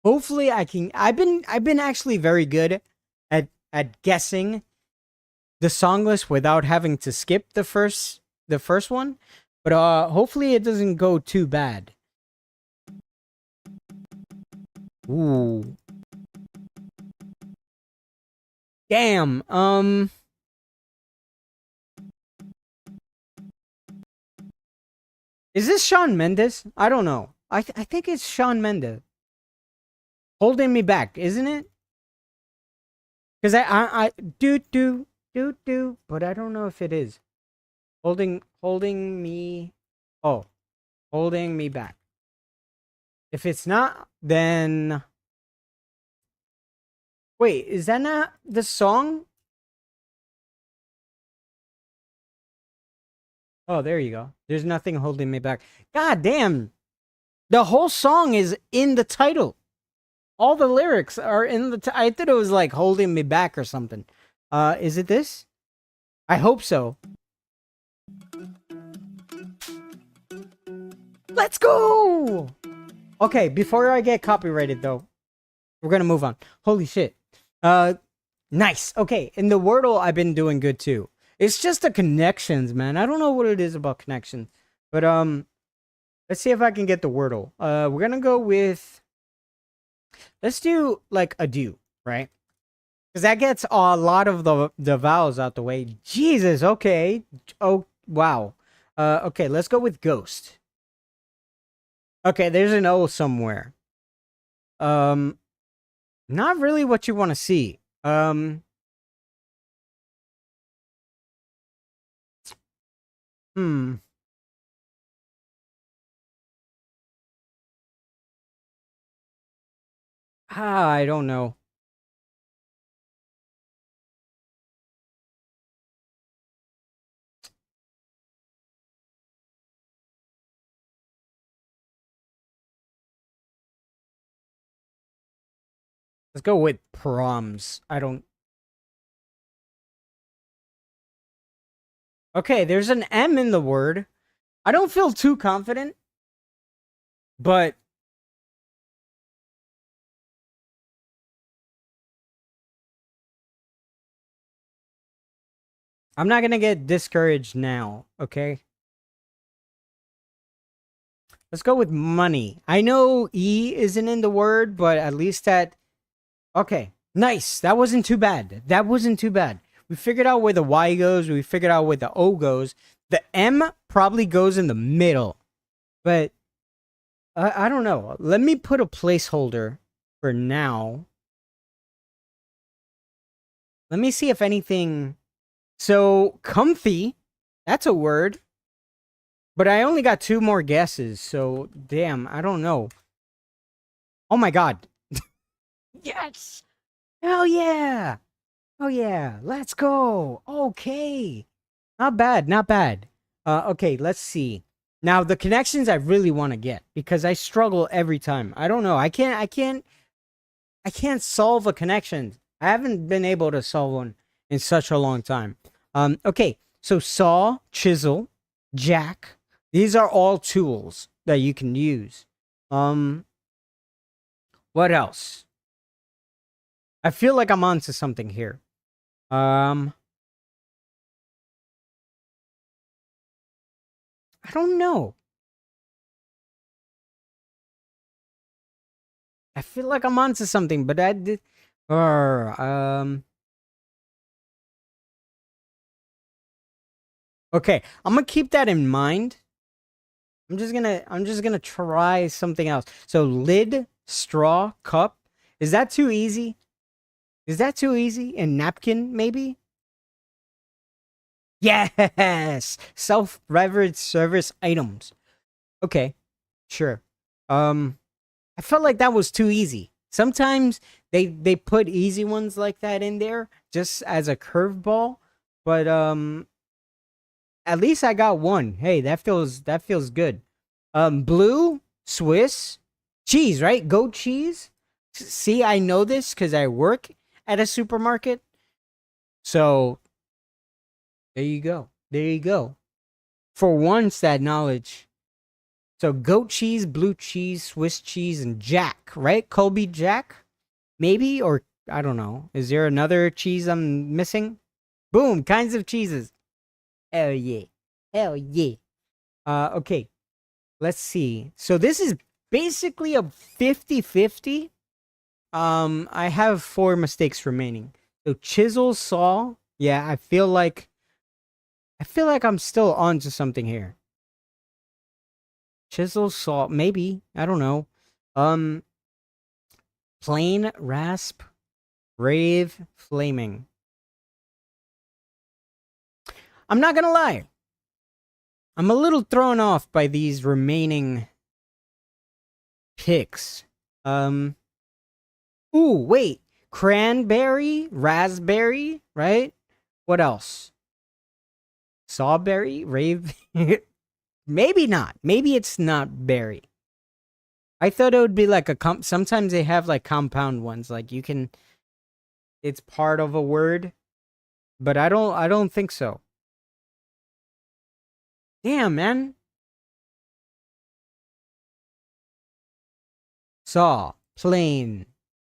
Hopefully, I can. I've been actually very good at guessing the song list without having to skip the first one. But hopefully it doesn't go too bad. Ooh. Damn. Is this Shawn Mendes? I don't know. I think it's Shawn Mendes. Holding Me Back, isn't it? Because I do, but I don't know if it is. Holding me. Oh, holding me back. If it's not, then wait, is that not the song? Oh, there you go. There's nothing holding me back. God damn. The whole song is in the title. All the lyrics are in the I thought it was like holding me back or something. Is it this? I hope so. Let's go! Okay, before I get copyrighted though, we're gonna move on. Holy shit. Nice. Okay, in the Wordle, I've been doing good too. It's just the connections, man. I don't know what it is about connections. But, let's see if I can get the Wordle. We're gonna go with... Let's do, like, a do, right? Because that gets a lot of the vowels out the way. Jesus, okay. Oh, wow. Okay, let's go with ghost. Okay, there's an O somewhere. Not really what you want to see. I don't know. Let's go with proms. I don't... Okay, there's an M in the word. I don't feel too confident, but... I'm not gonna get discouraged now, okay? Let's go with money. I know E isn't in the word, but at least that... Okay, nice. That wasn't too bad. That wasn't too bad. We figured out where the Y goes. We figured out where the O goes. The M probably goes in the middle. But I don't know. Let me put a placeholder for now. Let me see if anything... So, comfy. That's a word. But I only got 2 more guesses. So, damn, I don't know. Oh my god. Yes! Hell yeah! Oh yeah, let's go. Okay. Not bad, not bad. Okay, let's see. Now the connections I really want to get because I struggle every time. I don't know. I can't solve a connection. I haven't been able to solve one in such a long time. Okay. So saw, chisel, jack. These are all tools that you can use. What else? I feel like I'm onto something here. I don't know. I feel like I'm onto something, but I did. Okay, I'm gonna keep that in mind. I'm just gonna try something else. So lid, straw, cup. Is that too easy? Is that too easy? And napkin, maybe? Yes! Self-beverage service items. Okay, sure. I felt like that was too easy. Sometimes they put easy ones like that in there just as a curveball, but at least I got one. Hey, that feels good. Blue, Swiss, cheese, right? Goat cheese. See, I know this because I work at a supermarket. So there you go. There you go. For once, that knowledge. So goat cheese, blue cheese, Swiss cheese, and Jack, right? Colby Jack, maybe, or I don't know. Is there another cheese I'm missing? Boom, kinds of cheeses. Hell yeah. Hell yeah. Okay. Let's see. So this is basically a 50-50. I have 4 mistakes remaining. So chisel, saw. Yeah, I feel like I'm still on to something here. Chisel, saw, maybe. I don't know. Plain, rasp, rave, flaming. I'm not gonna lie. I'm a little thrown off by these remaining picks. Ooh, wait. Cranberry, raspberry, right? What else? Sawberry? Rave? Maybe not. Maybe it's not berry. I thought it would be like sometimes they have like compound ones. Like you can, it's part of a word. But I don't think so. Damn, man. Saw. Plane.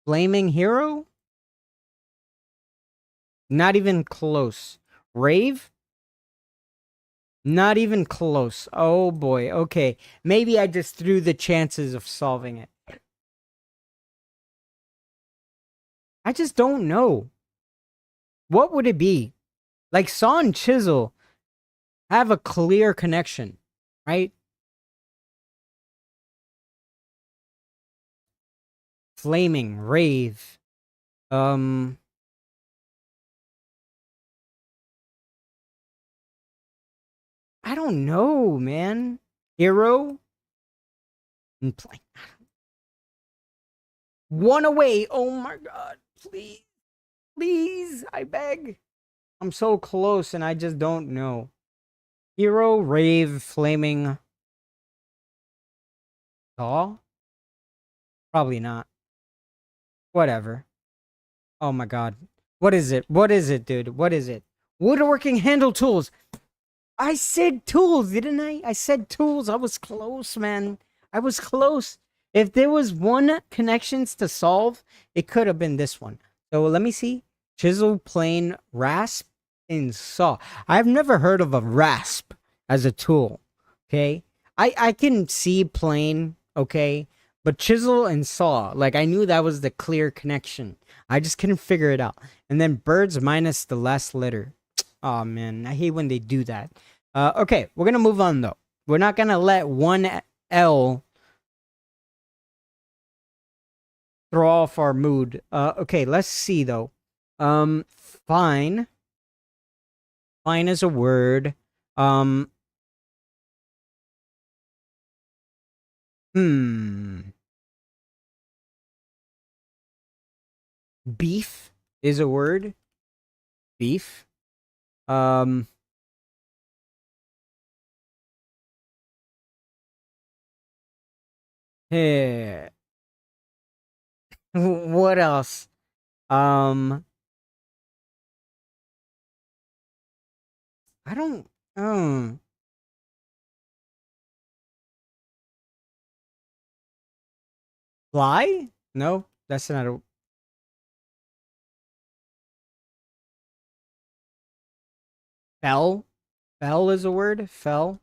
Flaming hero? Not even close. Rave? Not even close. Oh boy. Okay. Maybe I just threw the chances of solving it. I just don't know. What would it be? Like saw and chisel have a clear connection, right? Flaming, rave. I don't know, man. Hero? And one away. Oh my god. Please. Please. I beg. I'm so close and I just don't know. Hero, rave, flaming. Saw? Probably not. Whatever. Oh my god. What is it? What is it, dude? What is it? Woodworking handle tools. I said tools, didn't I? I said tools. I was close, man. I was close. If there was one connections to solve, it could have been this one. So let me see. Chisel, plane, rasp, and saw. I've never heard of a rasp as a tool. Okay? I can see plane, okay? But chisel and saw, like I knew that was the clear connection. I just couldn't figure it out. And then birds minus the last letter. Oh man, I hate when they do that. Okay, we're gonna move on though. We're not gonna let one L throw off our mood. Okay, let's see though. Fine. Fine is a word. Beef is a word. Beef. Eh, what else? I don't. Fly? No, that's not a. Fell. Fell is a word. Fell.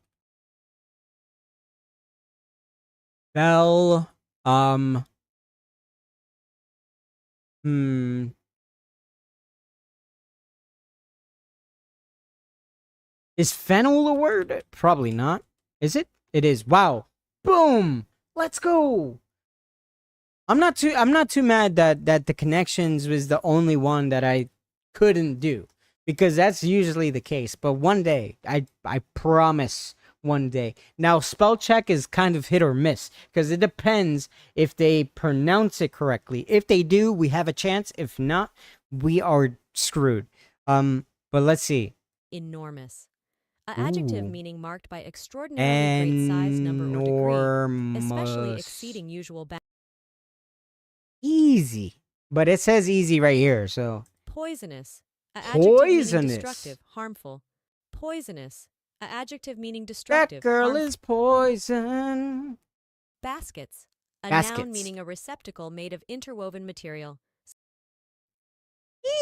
Fell. Hmm. Is fennel a word? Probably not. Is it? It is. Wow. Boom. Let's go. I'm not too mad that the connections was the only one that I couldn't do, because that's usually the case. But one day, I promise, one day. Now spell check is kind of hit or miss because it depends if they pronounce it correctly. If they do, we have a chance. If not, we are screwed. But let's see. Enormous. An adjective meaning marked by extraordinarily great size, number, or degree, especially exceeding usual bounds. Easy. But it says easy right here, so. Poisonous. An adjective meaning destructive, harmful. Poisonous. An adjective meaning destructive, that girl harmful. is poison. Baskets. A noun meaning a receptacle made of interwoven material.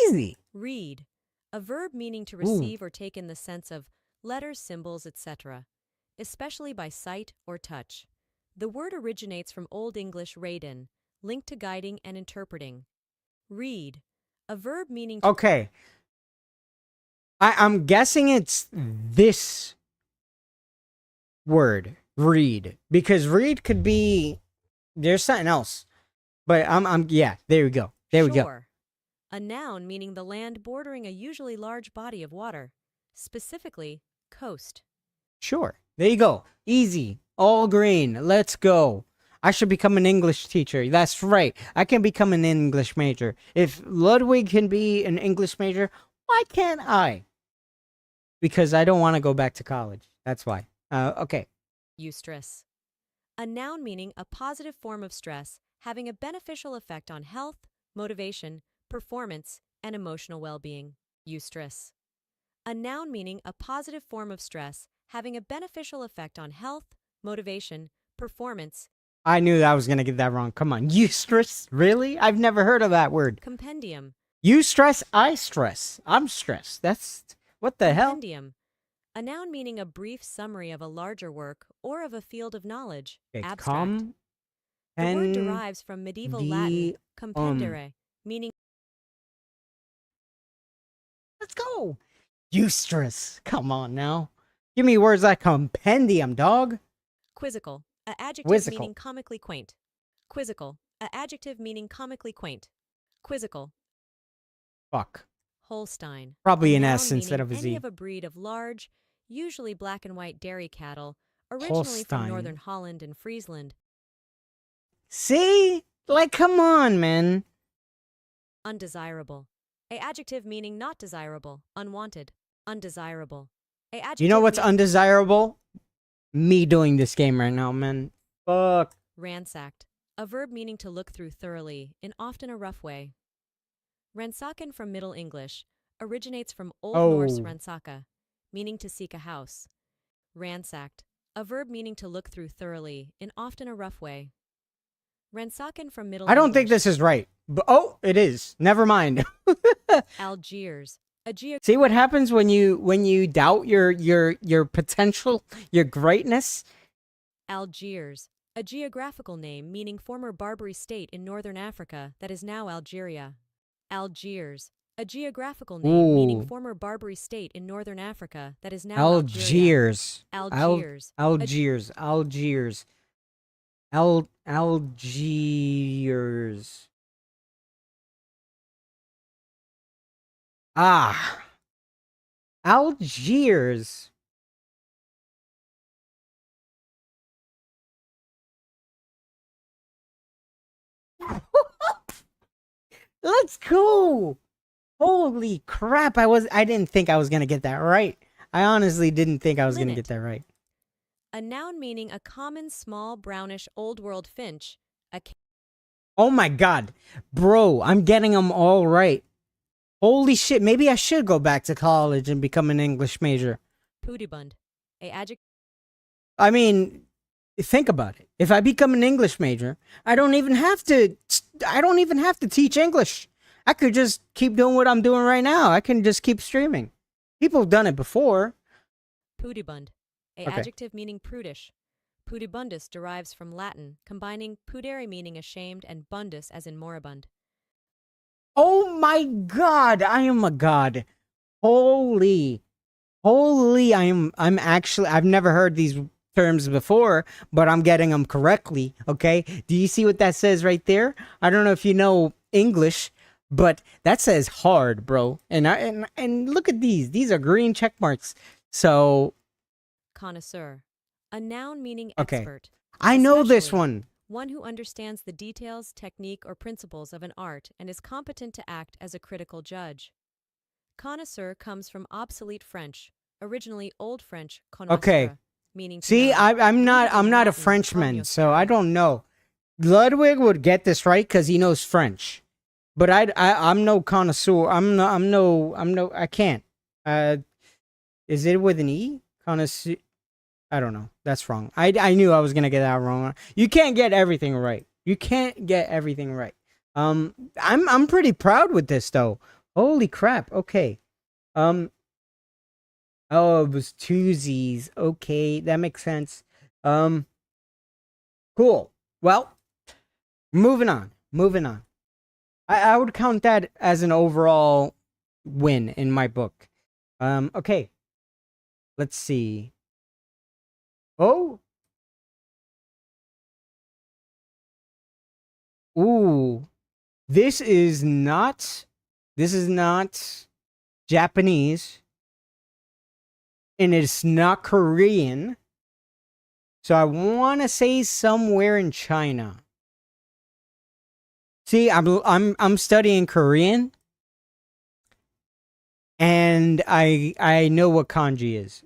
Easy. Read. A verb meaning to receive or take in the sense of letters, symbols, etc., especially by sight or touch. The word originates from Old English radin, linked to guiding and interpreting. Read. A verb meaning to... Okay. I'm guessing it's this word, read, because read could be, there's something else, but yeah, there we go. There we go. A noun meaning the land bordering a usually large body of water, specifically coast. Sure. There you go. Easy. All green. Let's go. I should become an English teacher. That's right. I can become an English major. If Ludwig can be an English major, why can't I? because I don't want to go back to college. That's why. Okay. Eustress. A noun meaning a positive form of stress having a beneficial effect on health, motivation, performance, and emotional well-being. Eustress. A noun meaning a positive form of stress having a beneficial effect on health, motivation, performance. I knew that I was going to get that wrong. Come on. Eustress? Really? I've never heard of that word. Compendium. You stress, I stress. I'm stressed. That's... What the hell? Compendium. A noun meaning a brief summary of a larger work or of a field of knowledge. Okay, Abstract. The word derives from medieval Latin compendere, meaning... Let's go. Eustress. Come on now. Give me words like compendium, dog. Quizzical. A adjective Quizzical. meaning comically quaint. Quizzical. A adjective meaning comically quaint. Quizzical. Fuck. Holstein. Probably A an noun S instead of a meaning Z. any of a breed of large, usually black and white dairy cattle, originally from Holstein. northern Holland and Friesland. See? Like, come on, man. Undesirable. A adjective meaning not desirable, unwanted, undesirable. A adjective You know what's meaning undesirable? Me doing this game right now, man. Fuck. ransacked. A verb meaning to look through thoroughly, in often a rough way. Ransacken from Middle English originates from Old Norse ransaka, meaning to seek a house. Ransacked. A verb meaning to look through thoroughly, in often a rough way. Ransacken from Middle I don't English. think this is right. But, oh, it is. Never mind. Algiers. See what happens when you doubt your potential, your greatness? Algiers. A geographical name meaning former Barbary state in northern Africa that is now Algeria. Algiers. A geographical name meaning former Barbary state in northern Africa that is now Algeria. Algiers. Algiers. Algiers. Algiers. Algiers. Ah. Algiers. Let's go. Holy crap. I didn't think I was going to get that right. I honestly didn't think I was going to get that right. A noun meaning a common small brownish old world finch. Oh my god. Bro, I'm getting them all right. Holy shit, maybe I should go back to college and become an English major. Pudibund. A adjective. I mean, think about it. If I become an English major, I don't even have to teach English. I could just keep doing what I'm doing right now. I can just keep streaming. People have done it before. Pudibund. A adjective meaning prudish. Pudibundus derives from Latin, combining pudere meaning ashamed and bundus as in moribund. Oh my god, I am a god. Holy, I've never heard these terms before, but I'm getting them correctly, okay? Do you see what that says right there? I don't know if you know English, but that says hard, bro. And look at these. These are green check marks. So, Connoisseur. A noun meaning okay. expert. I know this one. One who understands the details, technique, or principles of an art and is competent to act as a critical judge. Connoisseur comes from obsolete French, originally Old French connaisseur, Okay. meaning to See, know. I'm not a Latin, Frenchman, so cognoscere. I don't know. Ludwig would get this right because he knows French, but I'm no connoisseur. I can't. Is it with an E? Connoisseur. I don't know. That's wrong. I knew I was gonna get that wrong. You can't get everything right. You can't get everything right. I'm pretty proud with this though. Holy crap. Okay. Oh, it was two Z's. Okay, that makes sense. Cool. Well, moving on. I would count that as an overall win in my book. Okay. Let's see. Oh. Ooh. This is not Japanese. And it's not Korean. So I want to say somewhere in China. See, I'm studying Korean. and I know what kanji is.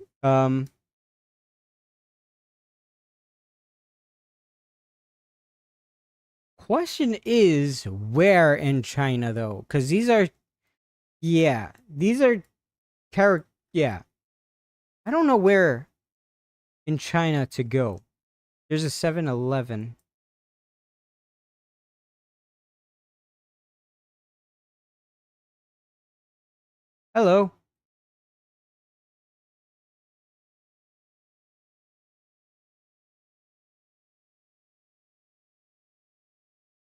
Question is where in China though? Because these are, yeah, these are yeah. I don't know where in China to go. There's a 7-Eleven. Hello.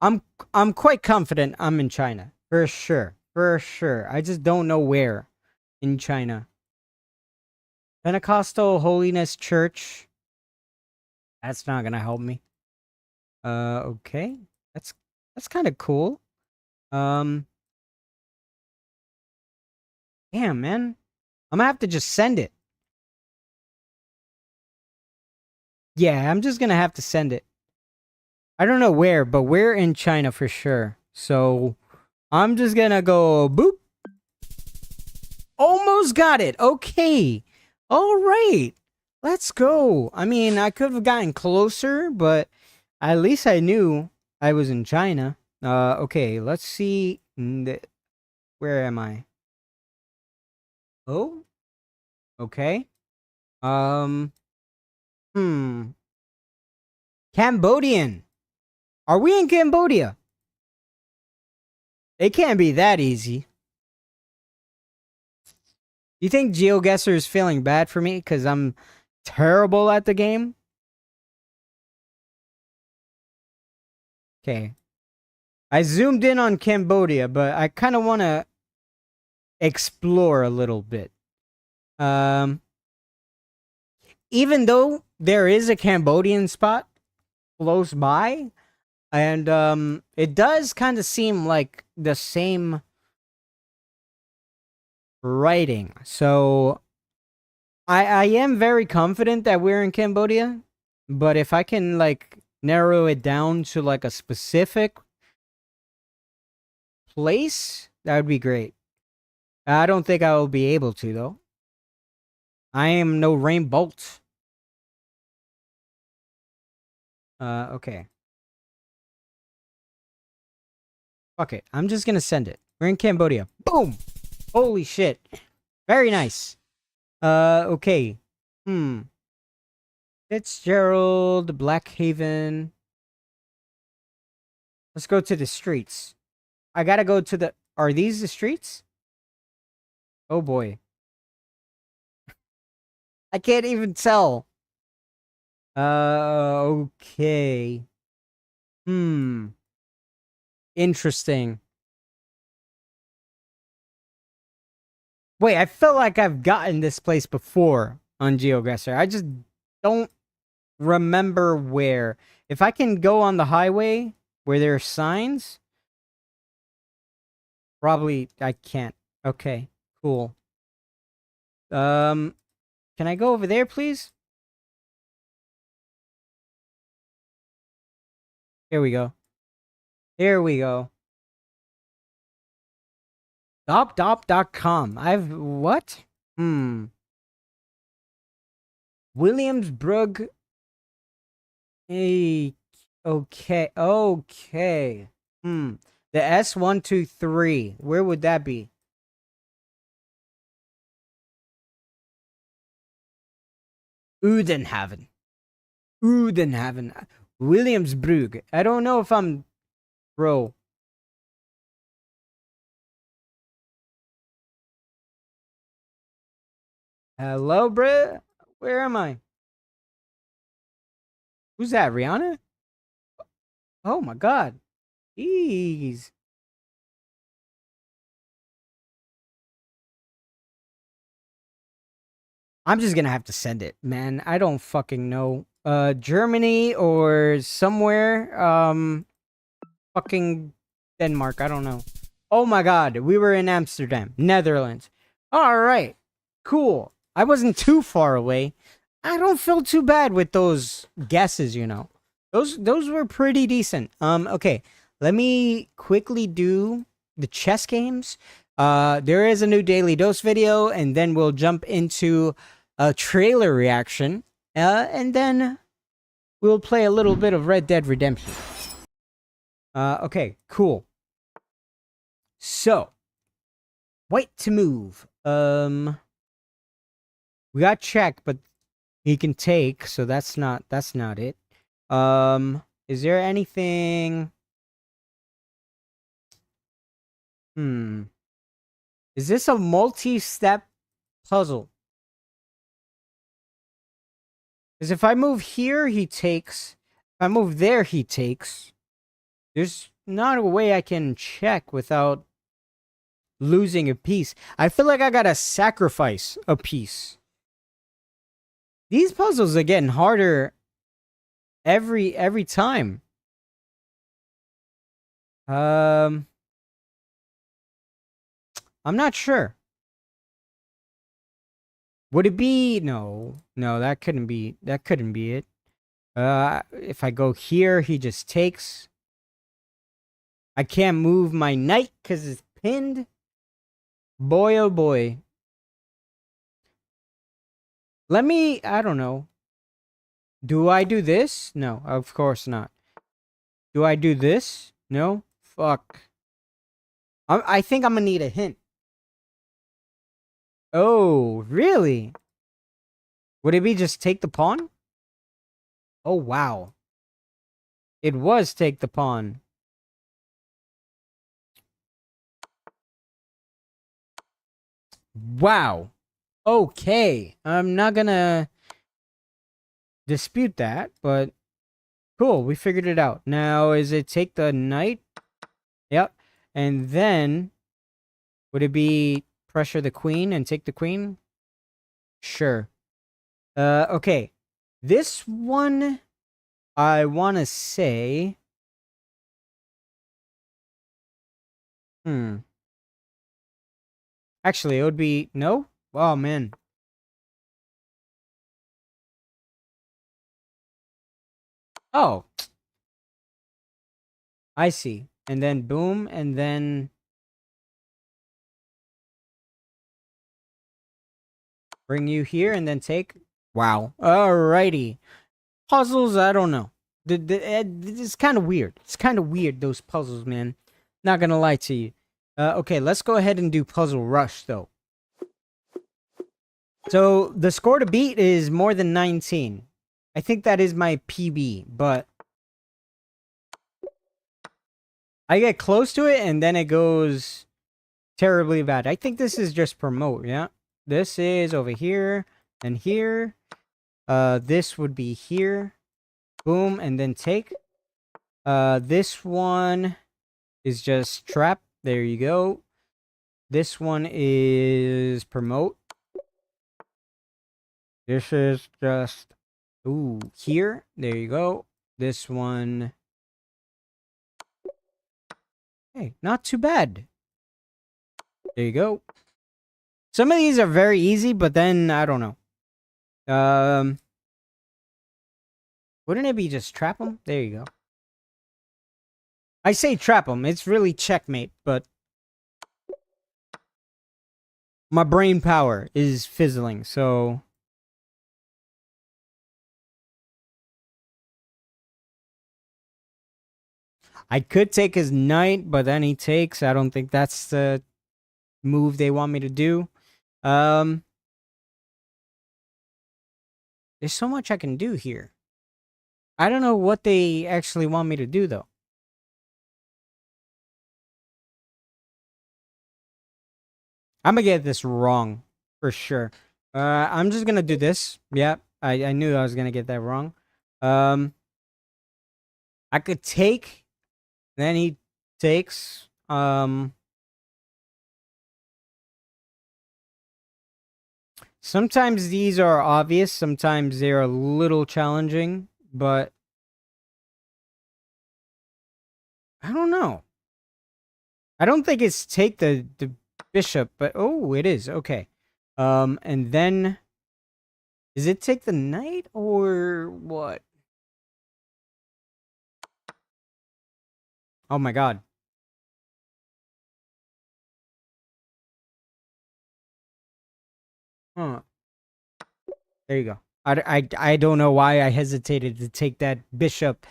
I'm I'm quite confident I'm in China. For sure. For sure. I just don't know where in China. Pentecostal Holiness Church. That's not gonna help me. Okay. That's kind of cool. Um Damn, man. I'm gonna have to just send it. Yeah, I'm just gonna have to send it. I don't know where, but we're in China for sure. So I'm just gonna go boop. Almost got it. Okay. All right. Let's go. I mean, I could have gotten closer, but at least I knew I was in China. Okay, let's see. Where am I? Oh, okay. Um, Cambodian. Are we in Cambodia? It can't be that easy. You think GeoGuessr is feeling bad for me because I'm terrible at the game? Okay. I zoomed in on Cambodia, but I kind of want to explore a little bit. Even though there is a Cambodian spot close by, and it does kind of seem like the same writing. So I am very confident that we're in Cambodia, but if I can like narrow it down to like a specific place, that would be great. I don't think I will be able to though. I am no Rain Bolt. Okay. Fuck it. I'm just gonna send it. We're in Cambodia. Boom! Holy shit. Very nice. Okay. Fitzgerald, Blackhaven. Let's go to the streets. I gotta go to the... Are these the streets? Oh boy. I can't even tell. Okay. Interesting. Wait, I feel like I've gotten this place before on GeoGuessr. I just don't remember where. If I can go on the highway where there are signs, probably I can't. Okay, cool. Can I go over there, please? Here we go. Here we go. Dop.com. I've what? Williamsburg. Hey. Okay. Okay. The S123. Where would that be? Udenhaven. Williamsburg. I don't know if I'm... Bro. Hello, bruh? Where am I? Who's that, Rihanna? Oh my god. Jeez. I'm just gonna have to send it, man. I don't fucking know. Germany or somewhere. Fucking Denmark. I don't know. Oh my god. We were in Amsterdam, Netherlands. Alright. Cool. I wasn't too far away. I don't feel too bad with those guesses, you know. Those were pretty decent. Okay. Let me quickly do the chess games. There is a new Daily Dose video, and then we'll jump into a trailer reaction, and then we'll play a little bit of Red Dead Redemption. Okay, cool. So, wait to move. We got check, but he can take, so that's not it. Is there anything? Is this a multi-step puzzle? Because if I move here, he takes. If I move there, he takes. There's not a way I can check without losing a piece. I feel like I gotta sacrifice a piece. These puzzles are getting harder every time. I'm not sure. Would it be no, that couldn't be it. If I go here, he just takes. I can't move my knight because it's pinned. Boy, oh boy. I don't know. Do I do this? No, of course not. Do I do this? No? Fuck. I think I'm gonna need a hint. Oh, really? Would it be just take the pawn? Oh, wow. It was take the pawn. Wow. Okay. I'm not gonna dispute that, but cool. We figured it out. Now, is it take the knight? Yep. And then, would it be pressure the queen and take the queen? Sure. Okay. This one, I want to say... Actually, it would be... No? Oh, man. Oh. I see. And then boom, and then... Bring you here, and then take... Wow. Alrighty. Puzzles, I don't know. It's kind of weird. It's kind of weird, those puzzles, man. Not gonna lie to you. Okay, let's go ahead and do Puzzle Rush, though. So, the score to beat is more than 19. I think that is my PB, but... I get close to it, and then it goes terribly bad. I think this is just promote, yeah? This is over here, and here. This would be here. Boom, and then take. This one is just trap. There you go. This one is promote. This is just... Ooh, here. There you go. This one... Hey, not too bad. There you go. Some of these are very easy, but then, I don't know. Wouldn't it be just trap them? There you go. I say trap them. It's really checkmate, but... My brain power is fizzling, so... I could take his knight, but then he takes. I don't think that's the move they want me to do. There's so much I can do here. I don't know what they actually want me to do, though. I'm gonna get this wrong, for sure. I'm just gonna do this. Yeah, I knew I was gonna get that wrong. I could take... Then he takes... Sometimes these are obvious, sometimes they're a little challenging, but... I don't know. I don't think it's take the bishop, but... Oh, it is. Okay. And then... Is it take the knight, or what? Oh my god. Huh. There you go. I don't know why I hesitated to take that bishop.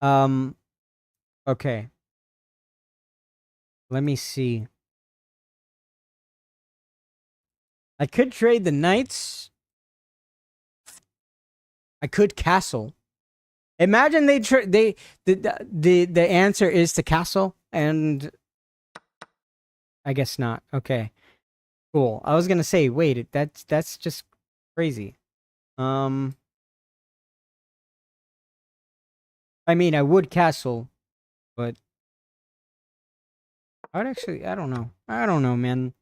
Okay. Let me see. I could trade the knights. I could castle. Imagine the answer is to castle, and I guess not. Okay, cool. I was gonna say, wait, that's just crazy. I mean, I would castle, but I'd actually, I don't know. I don't know, man.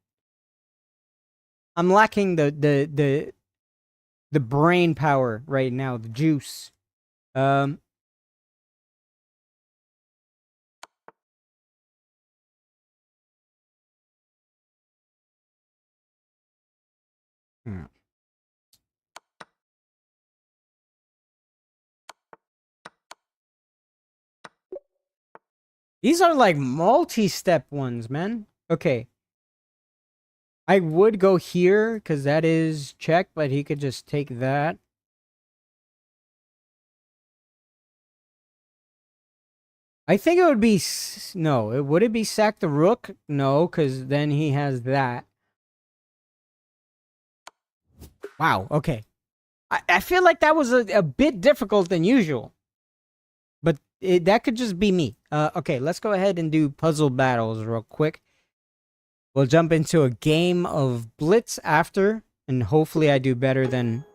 I'm lacking the brain power right now, the juice. Um, hmm. These are like multi-step ones, man. Okay. I would go here, because that is check, but he could just take that. I think it would be... No, would it be sack the rook? No, because then he has that. Wow, okay. I feel like that was a bit difficult than usual. But that could just be me. Okay, let's go ahead and do puzzle battles real quick. We'll jump into a game of Blitz after, and hopefully I do better than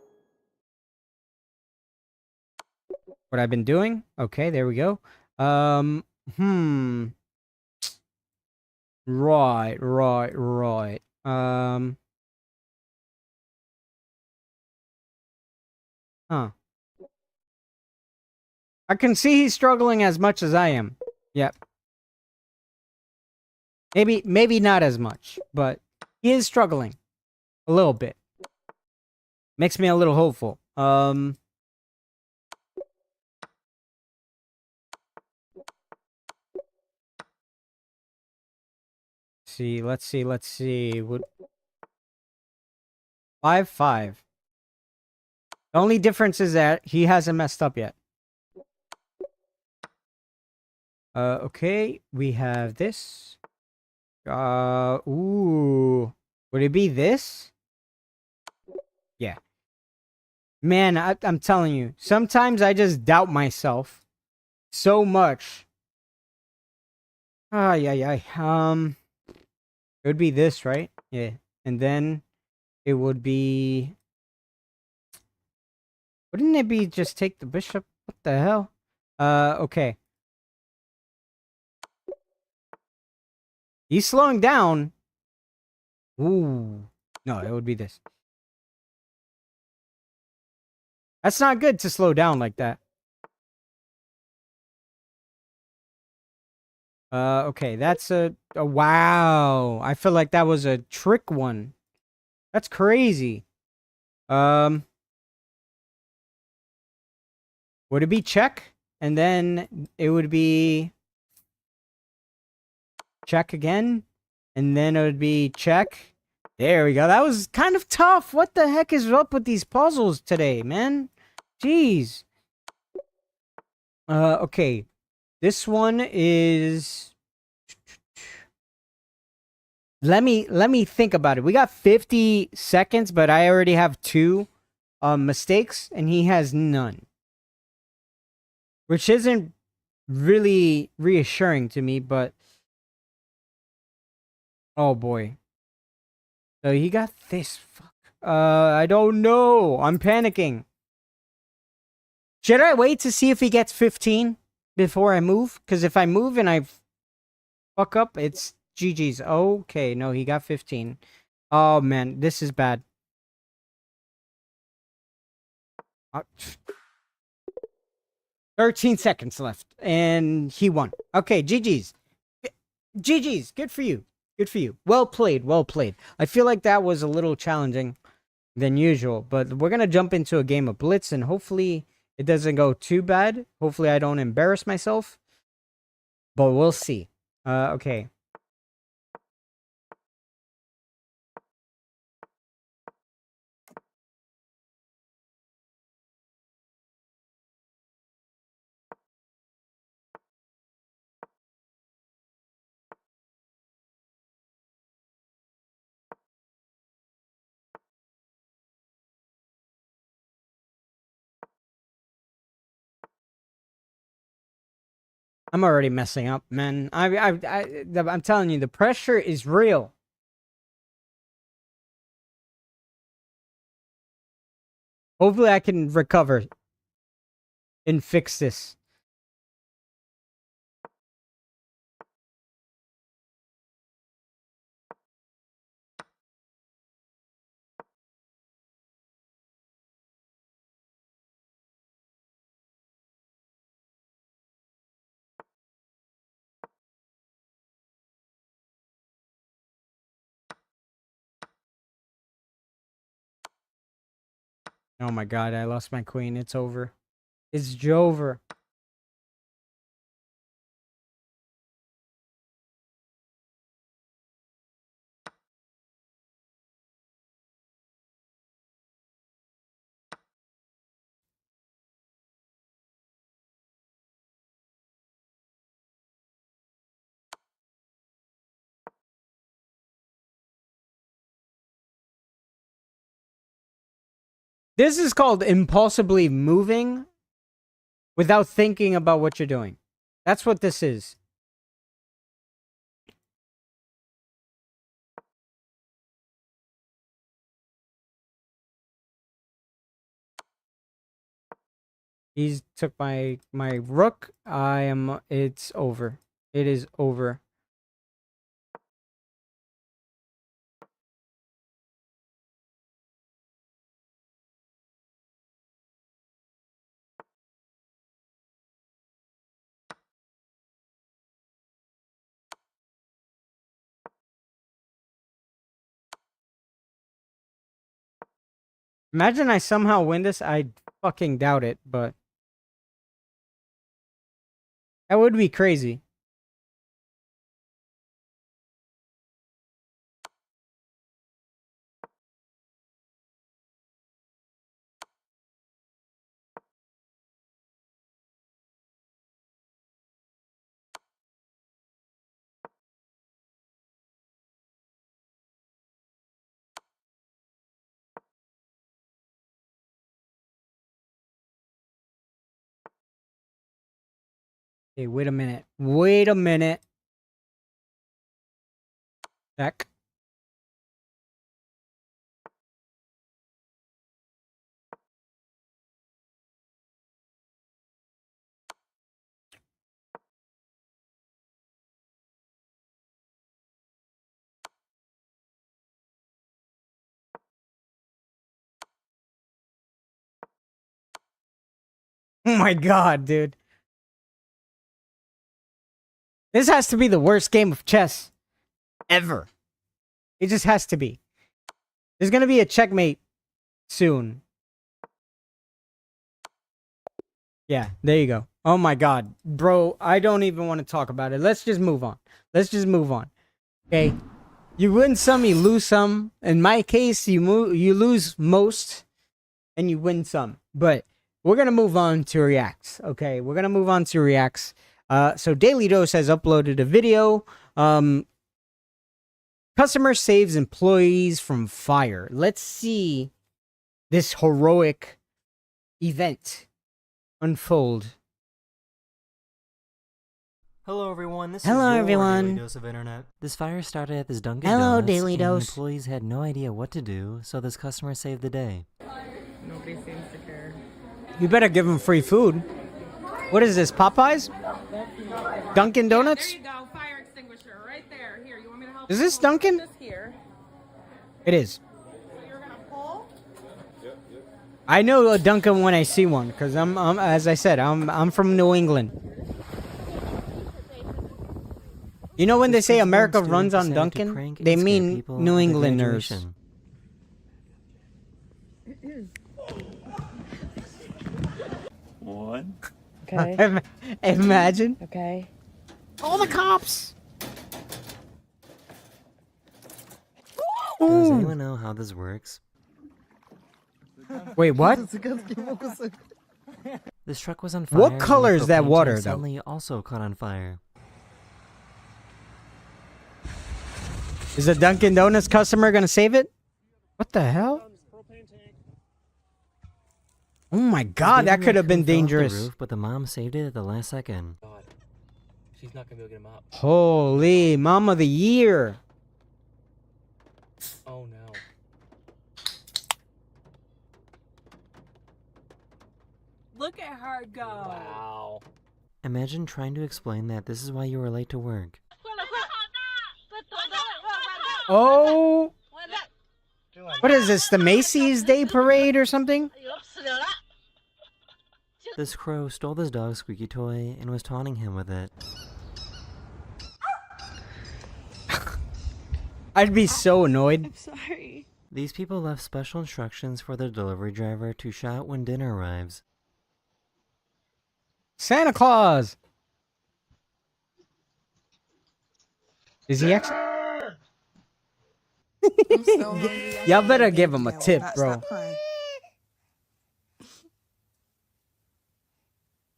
what I've been doing. Okay, there we go. Hmm. Right. Huh. I can see he's struggling as much as I am. Yep. Maybe not as much, but he is struggling a little bit. Makes me a little hopeful. Let's see. Would 5-5. The only difference is that he hasn't messed up yet. Okay, we have this. Ooh. Would it be this? Yeah. Man, I'm telling you, sometimes I just doubt myself so much. Yeah. It would be this, right? Yeah. And then it would be... Wouldn't it be just take the bishop? What the hell? Okay. He's slowing down. Ooh. No, it would be this. That's not good to slow down like that. Okay, that's a wow. I feel like that was a trick one. That's crazy. Um, would it be check? And then it would be check again. And then it would be check. There we go. That was kind of tough. What the heck is up with these puzzles today, man? Jeez. Okay. This one is... Let me think about it. We got 50 seconds, but I already have 2 mistakes, and he has none. Which isn't really reassuring to me, but... Oh, boy. So he got this. Fuck. I don't know. I'm panicking. Should I wait to see if he gets 15 before I move? Because if I move and I fuck up, it's GG's. Okay, no, he got 15. Oh, man, this is bad. 13 seconds left, and he won. Okay, GG's. GG's. Good for you. Good for you. Well played. Well played. I feel like that was a little challenging than usual, but we're going to jump into a game of Blitz, and hopefully it doesn't go too bad. Hopefully I don't embarrass myself, but we'll see. Okay. I'm already messing up, man. I'm telling you, the pressure is real. Hopefully I can recover and fix this. Oh my god, I lost my queen. It's over. It's Jover. This is called impulsively moving without thinking about what you're doing. That's what this is. He's took my rook. It's over. It is over. Imagine I somehow win this. I fucking doubt it, but that would be crazy. Hey, wait a minute. Wait a minute. Check. Oh my god, dude. This has to be the worst game of chess ever. It just has to be. There's gonna be a checkmate soon. Yeah, there you go. Oh my god. Bro, I don't even want to talk about it. Let's just move on. Let's just move on. Okay? You win some, you lose some. In my case, you lose most and you win some. But we're going to move on to reacts. Okay? We're going to move on to reacts. So Daily Dose has uploaded a video. Customer saves employees from fire. Let's see this heroic event unfold. Hello everyone, this Hello, is your everyone. Daily Dose of Internet. This fire started at this Dunkin' Hello, Donuts, Daily and Dose. the employees had no idea what to do, so this customer saved the day. Nobody seems to care. You better give them free food. What is this, Popeyes? Dunkin' Donuts? There you go, fire extinguisher right there. Here, you want me to help? Is you? this Put Dunkin'? This here. It is. So you're gonna pull. I know a Dunkin' when I see one, because I'm as I said, I'm from New England. You know when they This say principal and America student runs on decided to Dunkin', prank and they scare mean people New at their Englanders. graduation. One. Okay. Imagine. Okay. All the cops. Does Ooh. anyone know how this works? Wait, what? This truck was on fire. What and color the is that propane water, tank though? Suddenly also caught on fire. Is a Dunkin' Donuts customer gonna save it? What the hell? Oh my god, The that baby could have been raccoon fell off the dangerous. roof, but the mom saved it at the last second. She's not gonna be able to get him up. Holy mom of the year. Oh no. Look at her go. Wow. Imagine trying to explain that this is why you were late to work. Oh. What is this? The Macy's Day Parade or something? This crow stole this dog's squeaky toy and was taunting him with it. I'd be so annoyed. I'm sorry. These people left special instructions for their delivery driver to shout when dinner arrives. Santa Claus. Is he actually? I'm so hungry. Y'all better give him a tip, bro. Stop crying.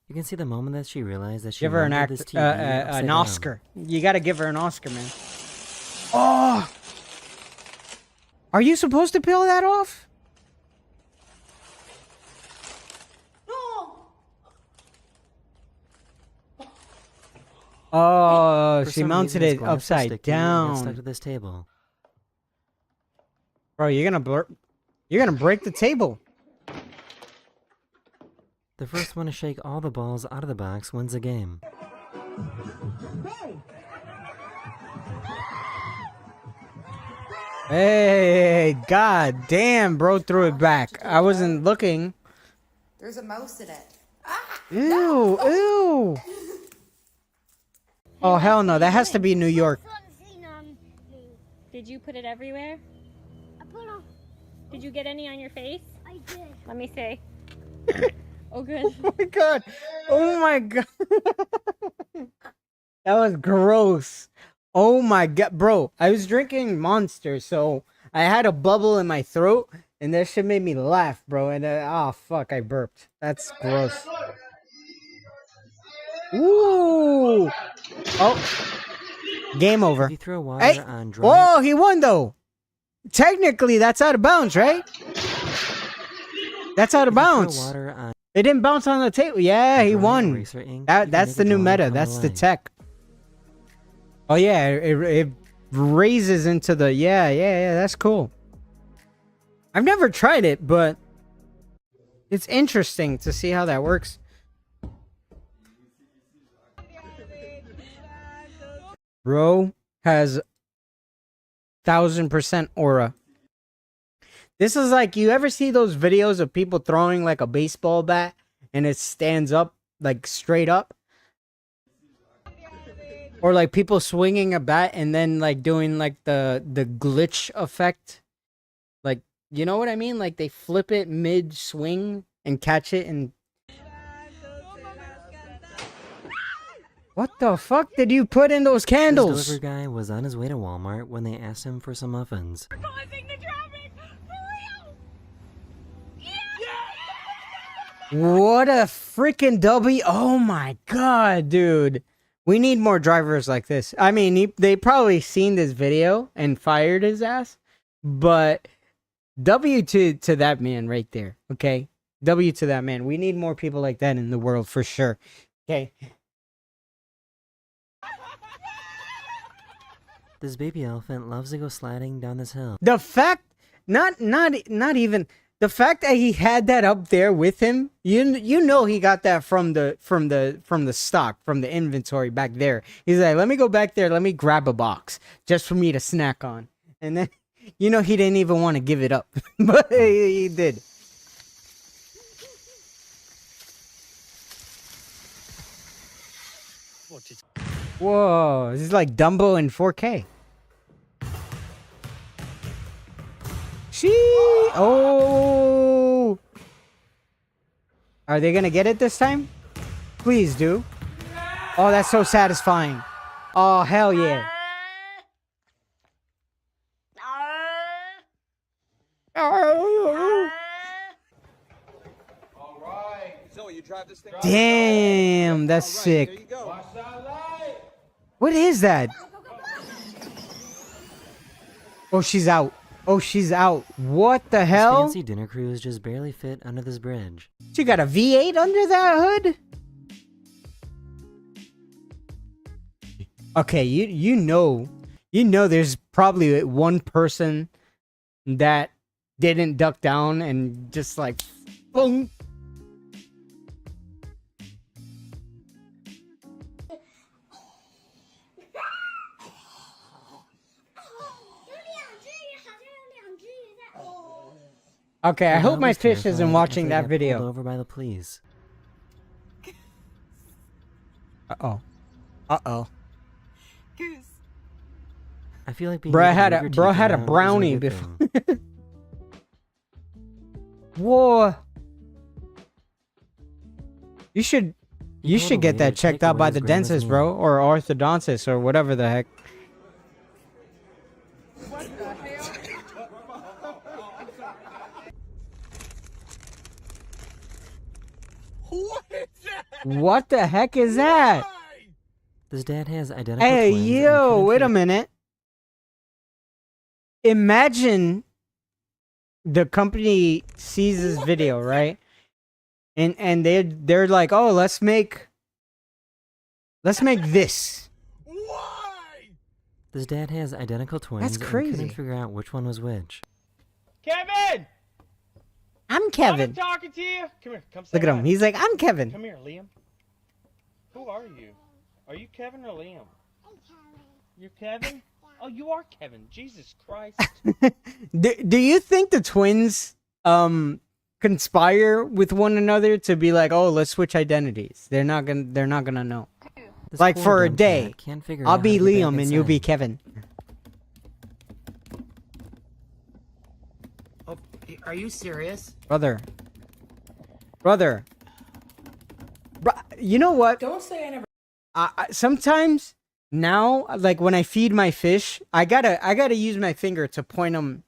You can see the moment that she realized that she Give her an mounted act, this TV upside an down. Oscar. You gotta give her an Oscar, man. Oh, are you supposed to peel that off? Oh, For she some mounted reason, this it glass was upside sticky and got stuck down. to this table. Bro, you're gonna break the table. The first one to shake all the balls out of the box wins the game. Hey, god damn, bro, threw it back. I wasn't looking. There's a mouse in it. Ew, ew. Oh, hell no, that has to be New York. Did you put it everywhere? Did you get any on your face? I did. Let me see. Oh, good. Oh my god. Oh my god. That was gross. Oh my god, bro. I was drinking Monster, so I had a bubble in my throat, and that shit made me laugh, bro. And oh fuck, I burped. That's gross. Ooh. Oh. Game over. If you throw water Hey. on dry... Whoa, he won though. Technically, that's out of bounds, right? That's out of If you throw bounds. water on It didn't bounce on the table. Yeah, he dry won. eraser ink, you That's can the make a new drawing meta. come That's the alive. tech. Oh yeah, it raises into the yeah. That's cool. I've never tried it, but it's interesting to see how that works. Bro has 1000% aura. This is like, you ever see those videos of people throwing like a baseball bat and it stands up like straight up? Or like people swinging a bat and then like doing like the glitch effect. Like, you know what I mean? Like they flip it mid swing and catch it and... What the fuck did you put in those This candles? delivery guy was on his way to Walmart when they asked him for some muffins. Causing the traffic for real. What a freaking W. Oh my god, dude. We need more drivers like this. I mean, they probably seen this video and fired his ass, but W to that man right there, okay? W to that man. We need more people like that in the world for sure. Okay. This baby elephant loves to go sliding down this hill. The fact, not even the fact that he had that up there with him, you know he got that from the stock, from the inventory back there. He's like, let me go back there, let me grab a box just for me to snack on. And then, you know, he didn't even want to give it up, but he did. Whoa, this is like Dumbo in 4K. Oh! Are they gonna get it this time? Please do. Oh, that's so satisfying. Oh, hell yeah. Damn, that's sick. What is that? Oh, she's out. Oh, she's out. What the This hell? fancy dinner cruise just barely fit under this bridge. She got a V8 under that hood? Okay, you know there's probably one person that didn't duck down and just like boom. Okay, I Well, hope that my was fish isn't terrifying watching after I that got video. pulled over by the police. Uh-oh. Uh-oh. Goose. I feel like being Bro able to had move a your bro teeth had a around isn't brownie good before. thing. Whoa. You should He told a get waiter that to checked take out away by his the grandma's dentist, meal. bro, or orthodontist or whatever the heck. What the hell? What is that? What the heck is that? Why? This dad has identical Hey, twins. and yo, couldn't wait a figure- minute. Imagine the company sees this video, right? And they're like, "Oh, let's make this." Why? This dad has identical twins. And crazy. couldn't figure out which one was which. Kevin! I'm I'm Kevin. talking to you. Come here. Come say Look at him. hi. He's like, "I'm Kevin." Come here, Liam. Who are you? Are you Kevin or Liam? You're Kevin? Oh, you are Kevin. Jesus Christ. Do you think the twins conspire with one another to be like, "Oh, let's switch identities"? They're not gonna know. This Like poor for a dumb day, cat can't figure I'll out be how to get back Liam and you'll be inside. Kevin. Oh, are you serious? Brother. You know what? Don't say I never. Sometimes now, like when I feed my fish, I gotta use my finger to point them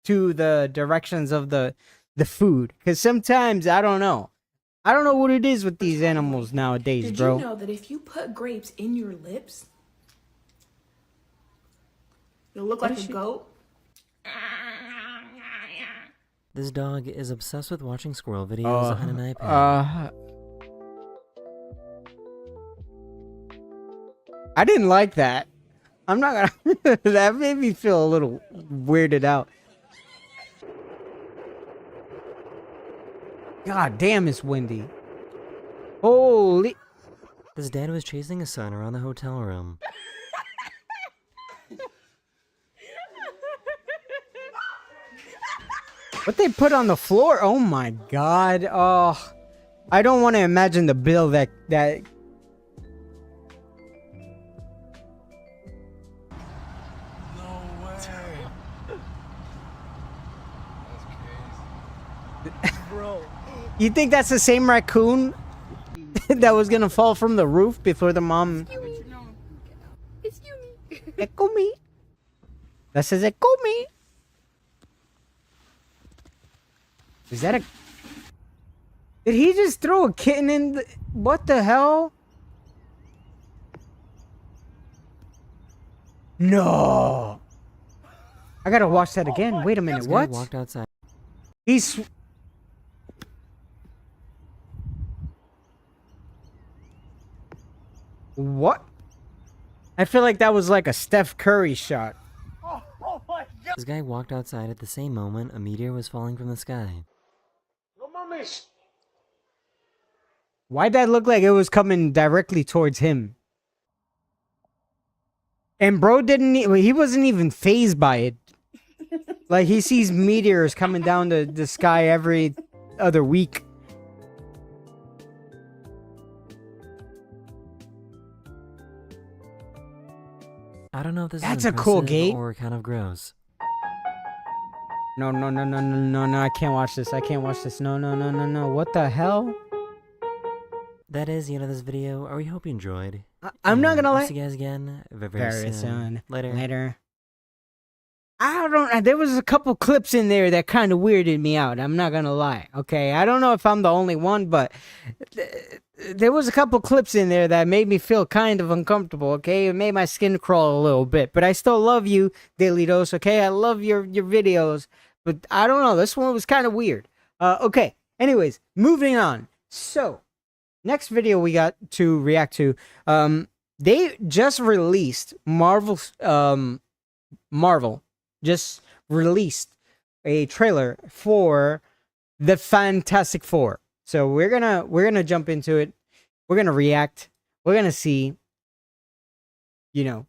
to the directions of the food, because sometimes I don't know what it is with these animals nowadays, Did bro. you know that if you put grapes in your lips, you'll look What like is a she- goat? This dog is obsessed with watching squirrel videos on an iPad. I didn't like that. I'm not gonna. That made me feel a little weirded out. God damn, it's windy. Holy. This dad was chasing his son around the hotel room. What they put on the floor? Oh my god. Oh. I don't want to imagine the bill that. No way. Bro. You think that's the same raccoon that was gonna fall from the roof before the mom? Echo me. That says echo me. Is that a? Did he just throw a kitten in the? What the hell? No. I gotta watch that again. Wait a minute. This guy What? walked outside. He's. What? I feel like that was like a Steph Curry shot. Oh my God. This guy walked outside at the same moment a meteor was falling from the sky. No mames. Why'd that look like it was coming directly towards him? And bro he wasn't even fazed by it. Like he sees meteors coming down the sky every other week. I don't know if this That's is a cool impressive gate. or kind of gross. No, I can't watch this. I can't watch this. No. What the hell? That is the end of this video. I hope you enjoyed. I'm not And gonna I'll lie. see you guys again very, Very soon. Later. I don't. There was a couple clips in there that kind of weirded me out. I'm not gonna lie. Okay, I don't know if I'm the only one, but there was a couple clips in there that made me feel kind of uncomfortable. Okay, it made my skin crawl a little bit. But I still love you, Daily Dose. Okay, I love your videos. But I don't know. This one was kind of weird. Okay. Anyways, moving on. So, next video we got to react to. they just released Marvel just released a trailer for the Fantastic Four. So we're gonna jump into it. We're gonna react. We're gonna see. You know,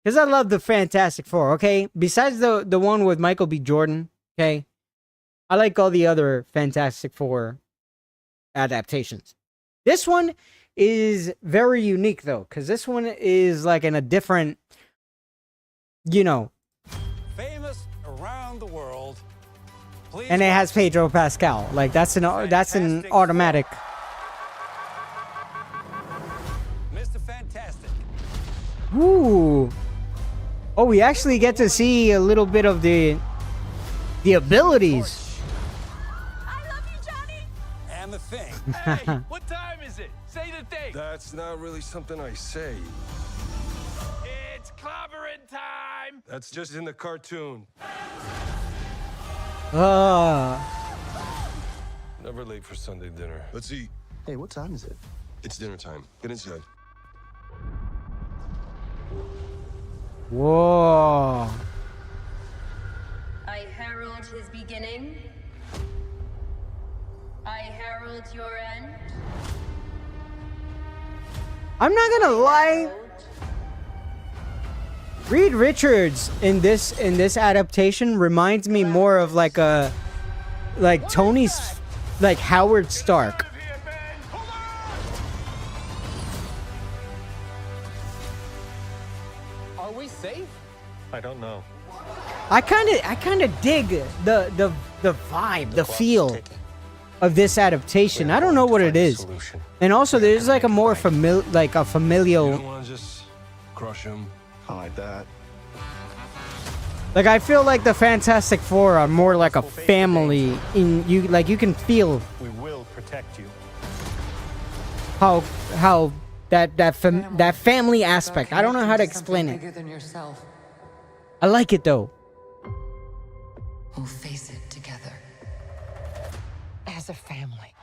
because I love the Fantastic Four. Okay, besides the one with Michael B. Jordan. Okay, I like all the other Fantastic Four adaptations. This one is very unique though, because this one is like in a different, you know, famous around the world. Please and it has Pedro Pascal. Like that's an automatic. Mr. Fantastic. Ooh. Oh, we actually get to see a little bit of the abilities. And the thing. Hey, what time is it? Say the date. That's not really something I say. It's clobbering time. That's just in the cartoon. Never late for Sunday dinner. Let's eat. Hey, what time is it? It's dinner time. Get inside. Whoa. I herald his beginning. I herald your end. I'm not gonna lie. Reed Richards in this adaptation reminds me more of like Tony's, like Howard Stark. Are we safe? I don't know. I kind of dig the vibe, the feel of this adaptation. I don't know what it is. And also there's like a more familial. You don't want to just crush him. Like that. Like I feel like the Fantastic Four are more like a family in you, like you can feel We will protect you. how that family aspect. I don't know how to explain it. Bigger than yourself. I like it though. We'll face it together. As a family.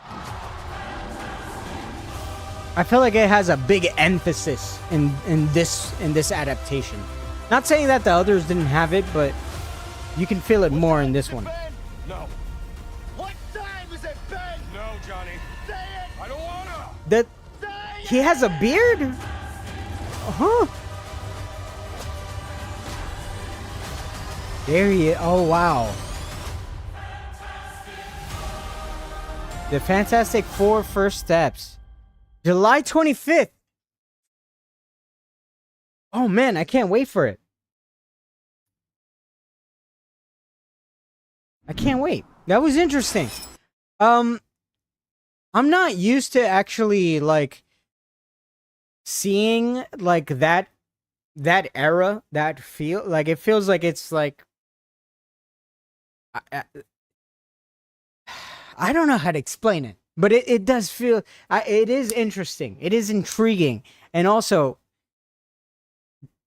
I feel like it has a big emphasis in this adaptation. Not saying that the others didn't have it, but you can feel it more in this one. No. What time is it, Ben? No, Johnny. Say it. I don't wanna. That he has a beard? Huh? There he is. Oh wow. The Fantastic Four First Steps. July 25th. Oh man, I can't wait for it. I can't wait. That was interesting. I'm not used to actually like seeing like that era, that feel like it feels like it's like I don't know how to explain it, but it does feel it is interesting. It is intriguing, and also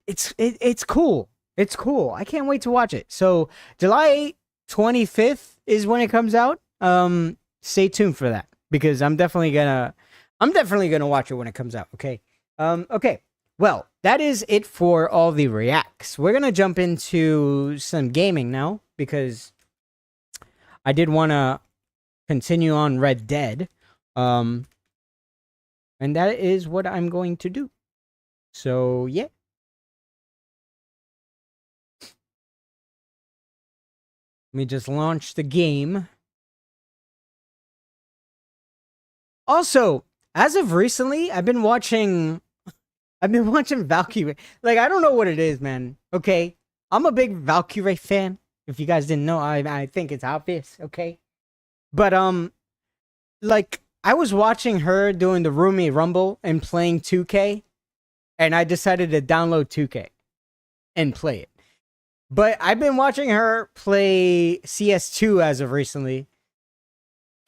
it's cool. It's cool. I can't wait to watch it. So July 25th is when it comes out. Stay tuned for that because I'm definitely gonna watch it when it comes out. Okay. Okay. Well, that is it for all the reacts. We're gonna jump into some gaming now because I did want to continue on Red Dead. And that is what I'm going to do. So yeah. Let me just launch the game. Also, as of recently, I've been watching Valkyrie. Like, I don't know what it is, man. Okay? I'm a big Valkyrie fan. If you guys didn't know, I think it's obvious, okay? But, like, I was watching her doing the Roomie Rumble and playing 2K, and I decided to download 2K and play it. But I've been watching her play CS2 as of recently.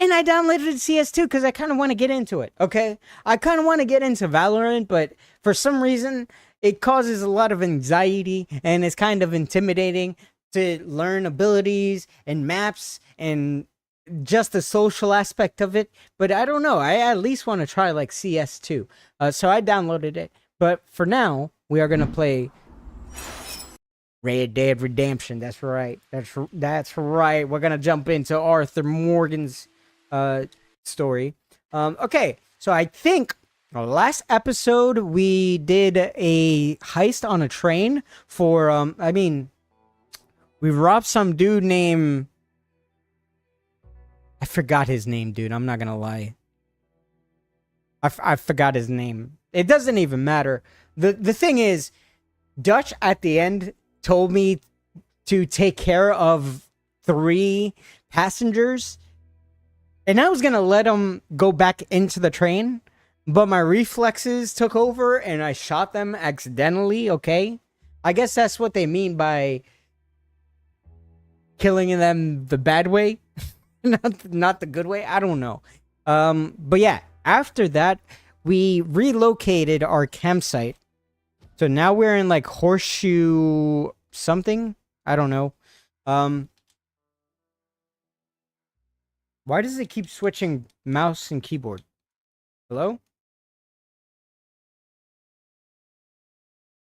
And I downloaded CS2 because I kind of want to get into it, okay? I kind of want to get into Valorant, but for some reason, it causes a lot of anxiety and it's kind of intimidating to learn abilities and maps and just the social aspect of it. But I don't know. I at least want to try like CS2. So I downloaded it. But for now, we are gonna play Red Dead Redemption. That's right. That's right. We're gonna jump into Arthur Morgan's story. Okay, so I think last episode we did a heist on a train for we robbed some dude named, I forgot his name, dude. I'm not gonna lie. I forgot his name. It doesn't even matter. The thing is, Dutch at the end told me to take care of 3 passengers, and I was gonna let him go back into the train, but my reflexes took over and I shot them accidentally. Okay, I guess that's what they mean by killing them the bad way, not the good way. I don't know. But yeah, after that, we relocated our campsite. So now we're in like Horseshoe something. I don't know. Why does it keep switching mouse and keyboard? Hello?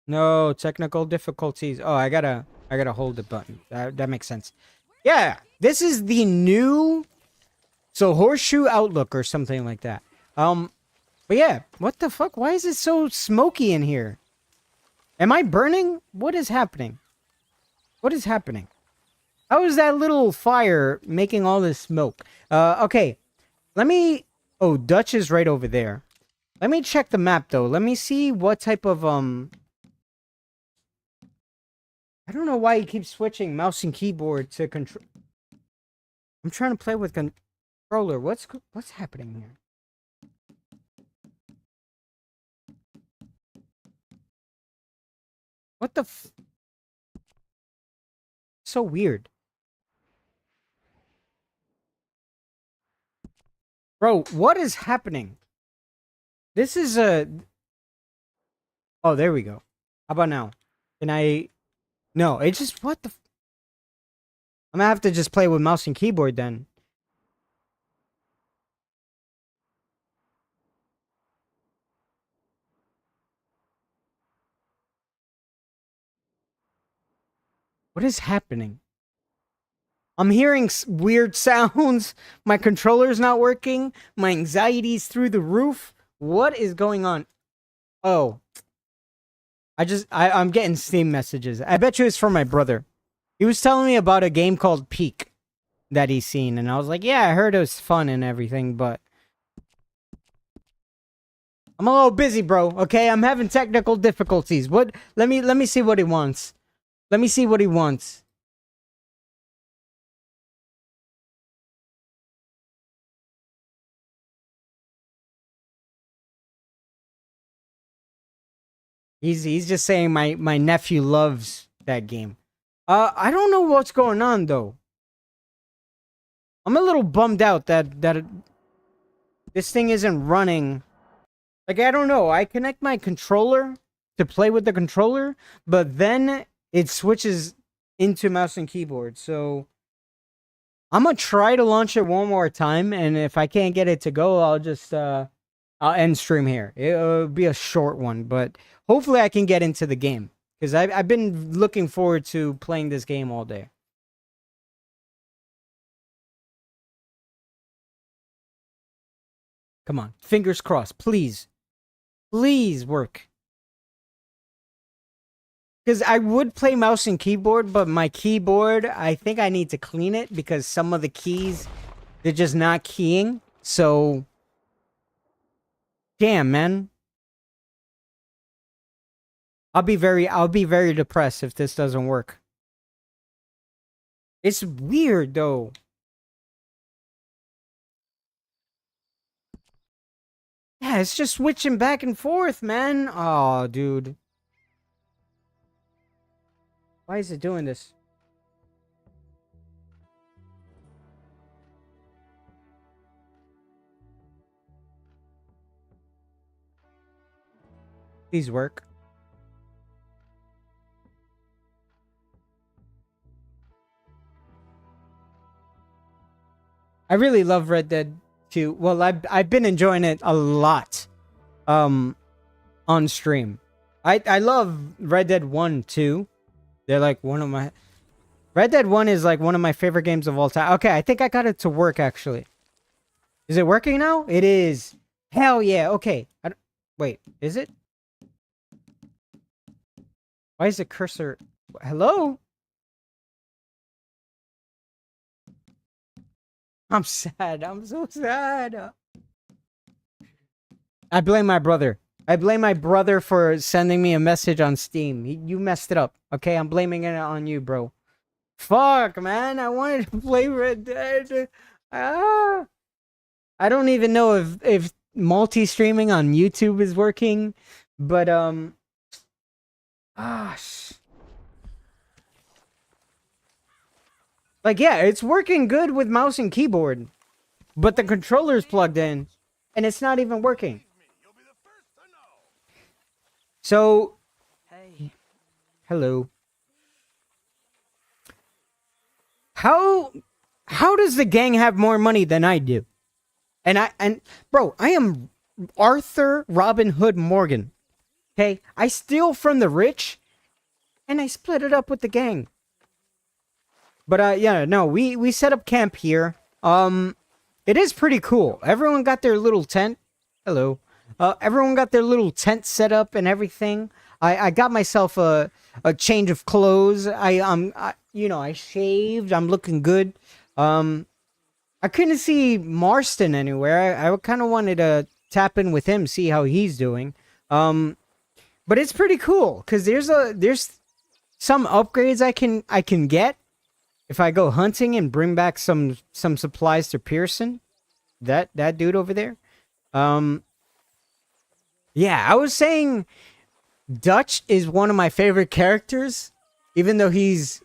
No, technical difficulties. Oh, I gotta hold the button. That makes sense. Yeah, this is the new, so Horseshoe Outlook or something like that. But yeah, what the fuck? Why is it so smoky in here? Am I burning? What is happening? What is happening? How is that little fire making all this smoke? Okay. Let me... Oh, Dutch is right over there. Let me check the map, though. Let me see what type of, I don't know why he keeps switching mouse and keyboard to control... I'm trying to play with controller. What's happening here? What the f... So weird. Bro, what is happening? This is a... Oh, there we go. How about now? Can I... No, it just... What the... I'm gonna have to just play with mouse and keyboard then. What is happening? I'm hearing weird sounds. My controller's not working. My anxiety's through the roof. What is going on? Oh. I'm getting Steam messages. I bet you it's from my brother. He was telling me about a game called Peak that he's seen. And I was like, yeah, I heard it was fun and everything, but... I'm a little busy, bro. Okay, I'm having technical difficulties. What? Let me see what he wants. Let me see what he wants. He's just saying my nephew loves that game. I don't know what's going on though. I'm a little bummed out that this thing isn't running. Like, I don't know. I connect my controller to play with the controller, but then it switches into mouse and keyboard. So I'm gonna try to launch it one more time, and if I can't get it to go, I'll just I'll end stream here. It'll be a short one, but hopefully I can get into the game because I've been looking forward to playing this game all day. Come on, fingers crossed, please. Please work. Because I would play mouse and keyboard, but my keyboard, I think I need to clean it because some of the keys, they're just not keying. So, damn, man. I'll be very depressed if this doesn't work. It's weird, though. Yeah, it's just switching back and forth, man. Oh, dude. Why is it doing this? Please work. I really love Red Dead 2. Well, I've been enjoying it a lot. on stream. I love Red Dead 1 too. They're like one of my... Red Dead 1 is like one of my favorite games of all time. Okay, I think I got it to work actually. Is it working now? It is. Hell yeah. Okay. Wait, is it? Why is the cursor... Hello? I'm sad. I'm so sad. I blame my brother. I blame my brother for sending me a message on Steam. You messed it up. Okay, I'm blaming it on you, bro. Fuck, man. I wanted to play Red Dead. I don't even know if multi-streaming on YouTube is working, but like, yeah, it's working good with mouse and keyboard, but the controller's plugged in, and it's not even working. So, hey, hello. How does the gang have more money than I do? And bro, I am Arthur Robin Hood Morgan. Okay, I steal from the rich, and I split it up with the gang. But yeah, no, we set up camp here. It is pretty cool. Everyone got their little tent. Hello. Everyone got their little tent set up and everything. I got myself a change of clothes. I shaved. I'm looking good. I couldn't see Marston anywhere. I kind of wanted to tap in with him, see how he's doing. But it's pretty cool because there's some upgrades I can get if I go hunting and bring back some supplies to Pearson. That dude over there. Yeah, I was saying Dutch is one of my favorite characters, even though he's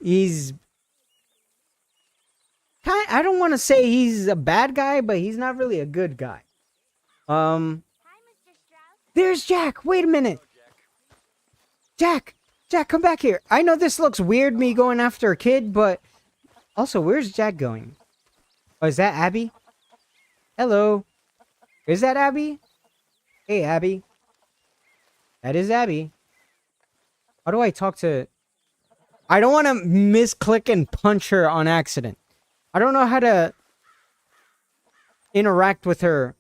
I don't want to say he's a bad guy, but he's not really a good guy. There's Jack. Wait a minute. Jack, come back here. I know this looks weird, me going after a kid, but also, where's Jack going? Oh, is that Abby? Hello. Is that Abby? Hey, Abby. That is Abby. How do I talk to... I don't want to misclick and punch her on accident. I don't know how to interact with her.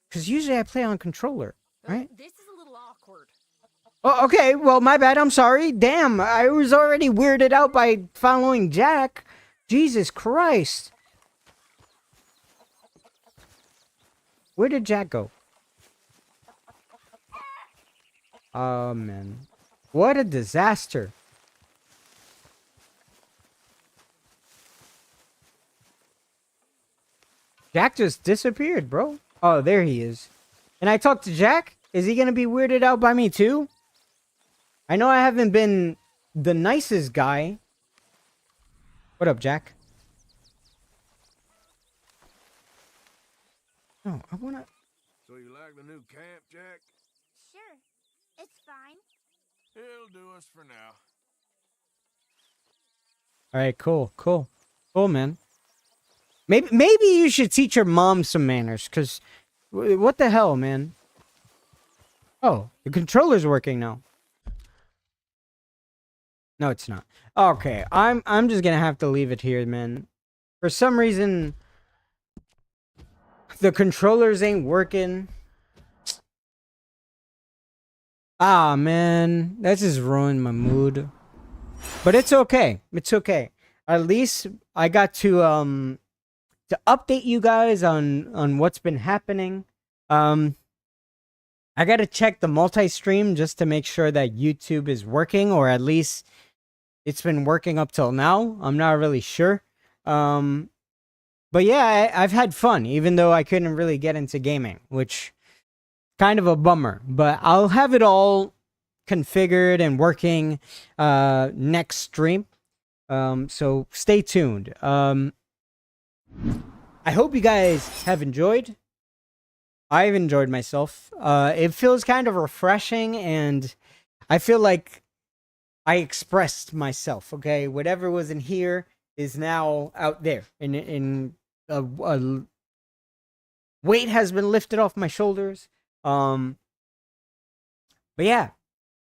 Because usually I play on controller, right? This is a little awkward. Oh, okay. Well, my bad. I'm sorry. Damn, I was already weirded out by following Jack. Jesus Christ. Where did Jack go? Oh, man. What a disaster. Jack just disappeared, bro. Oh, there he is. And I talked to Jack? Is he gonna be weirded out by me too? I know I haven't been the nicest guy. What up, Jack? No, I wanna... So you like the new camp, Jack? Sure. It's fine. It'll do us for now. Alright, cool. Cool, man. Maybe you should teach your mom some manners, because... What the hell, man? Oh, the controller's working now. No, it's not. Okay, I'm just gonna have to leave it here, man. For some reason, the controllers ain't working. Ah, man, that just ruined my mood. But it's okay. It's okay. At least I got to update you guys on what's been happening. I gotta check the multi-stream just to make sure that YouTube is working, or at least it's been working up till now. I'm not really sure. But yeah, I've had fun, even though I couldn't really get into gaming, which kind of a bummer. But I'll have it all configured and working next stream. So stay tuned. I hope you guys have enjoyed. I've enjoyed myself. It feels kind of refreshing, and I feel like I expressed myself. Okay, whatever was in here is now out there, and a weight has been lifted off my shoulders. But yeah,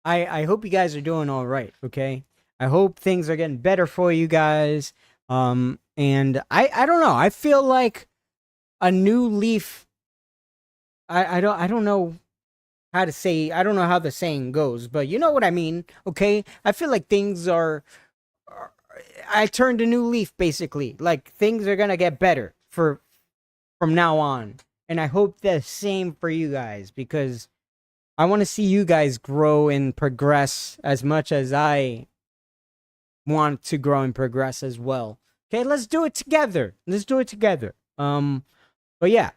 I hope you guys are doing all right, okay? I hope things are getting better for you guys. And I don't know. I feel like a new leaf. I don't know how to say. I don't know how the saying goes, but you know what I mean, okay? I feel like things are I turned a new leaf basically. Like things are going to get better from now on. And I hope the same for you guys, because I want to see you guys grow and progress as much as I want to grow and progress as well. Okay, let's do it together. Let's do it together. But yeah,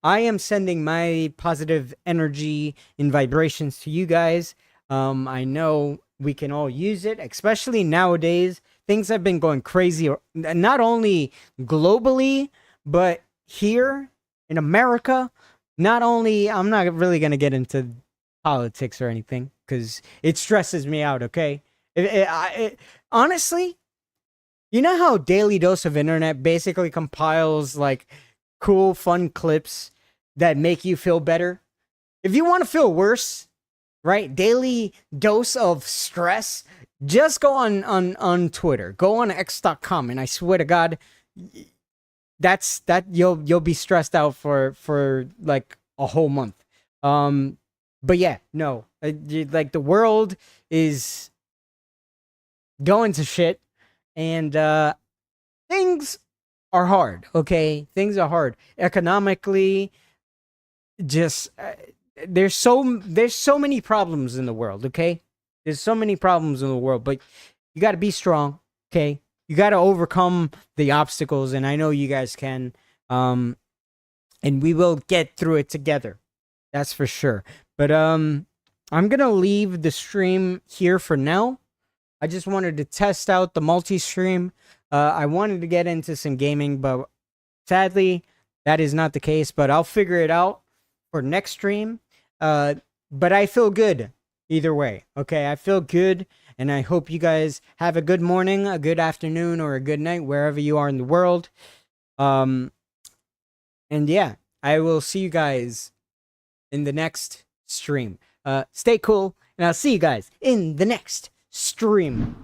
I am sending my positive energy and vibrations to you guys. I know we can all use it, especially nowadays. Things have been going crazy, not only globally, but here in America. Not only, I'm not really going to get into politics or anything, because it stresses me out, okay? Honestly, you know how Daily Dose of Internet basically compiles, like, cool, fun clips that make you feel better? If you want to feel worse, right, Daily Dose of Stress, just go on Twitter. Go on x.com, and I swear to God, you'll be stressed out for like a whole month. But yeah, no, like the world is going to shit, and things are hard. Okay, things are hard economically. Just there's so many problems in the world. Okay, there's so many problems in the world, but you got to be strong. Okay, you got to overcome the obstacles, and I know you guys can. And we will get through it together. That's for sure. But I'm gonna leave the stream here for now. I just wanted to test out the multi-stream. I wanted to get into some gaming, but sadly, that is not the case. But I'll figure it out for next stream. But I feel good either way. Okay, I feel good, and I hope you guys have a good morning, a good afternoon, or a good night wherever you are in the world. And yeah, I will see you guys in the next stream. Stay cool, and I'll see you guys in the next stream.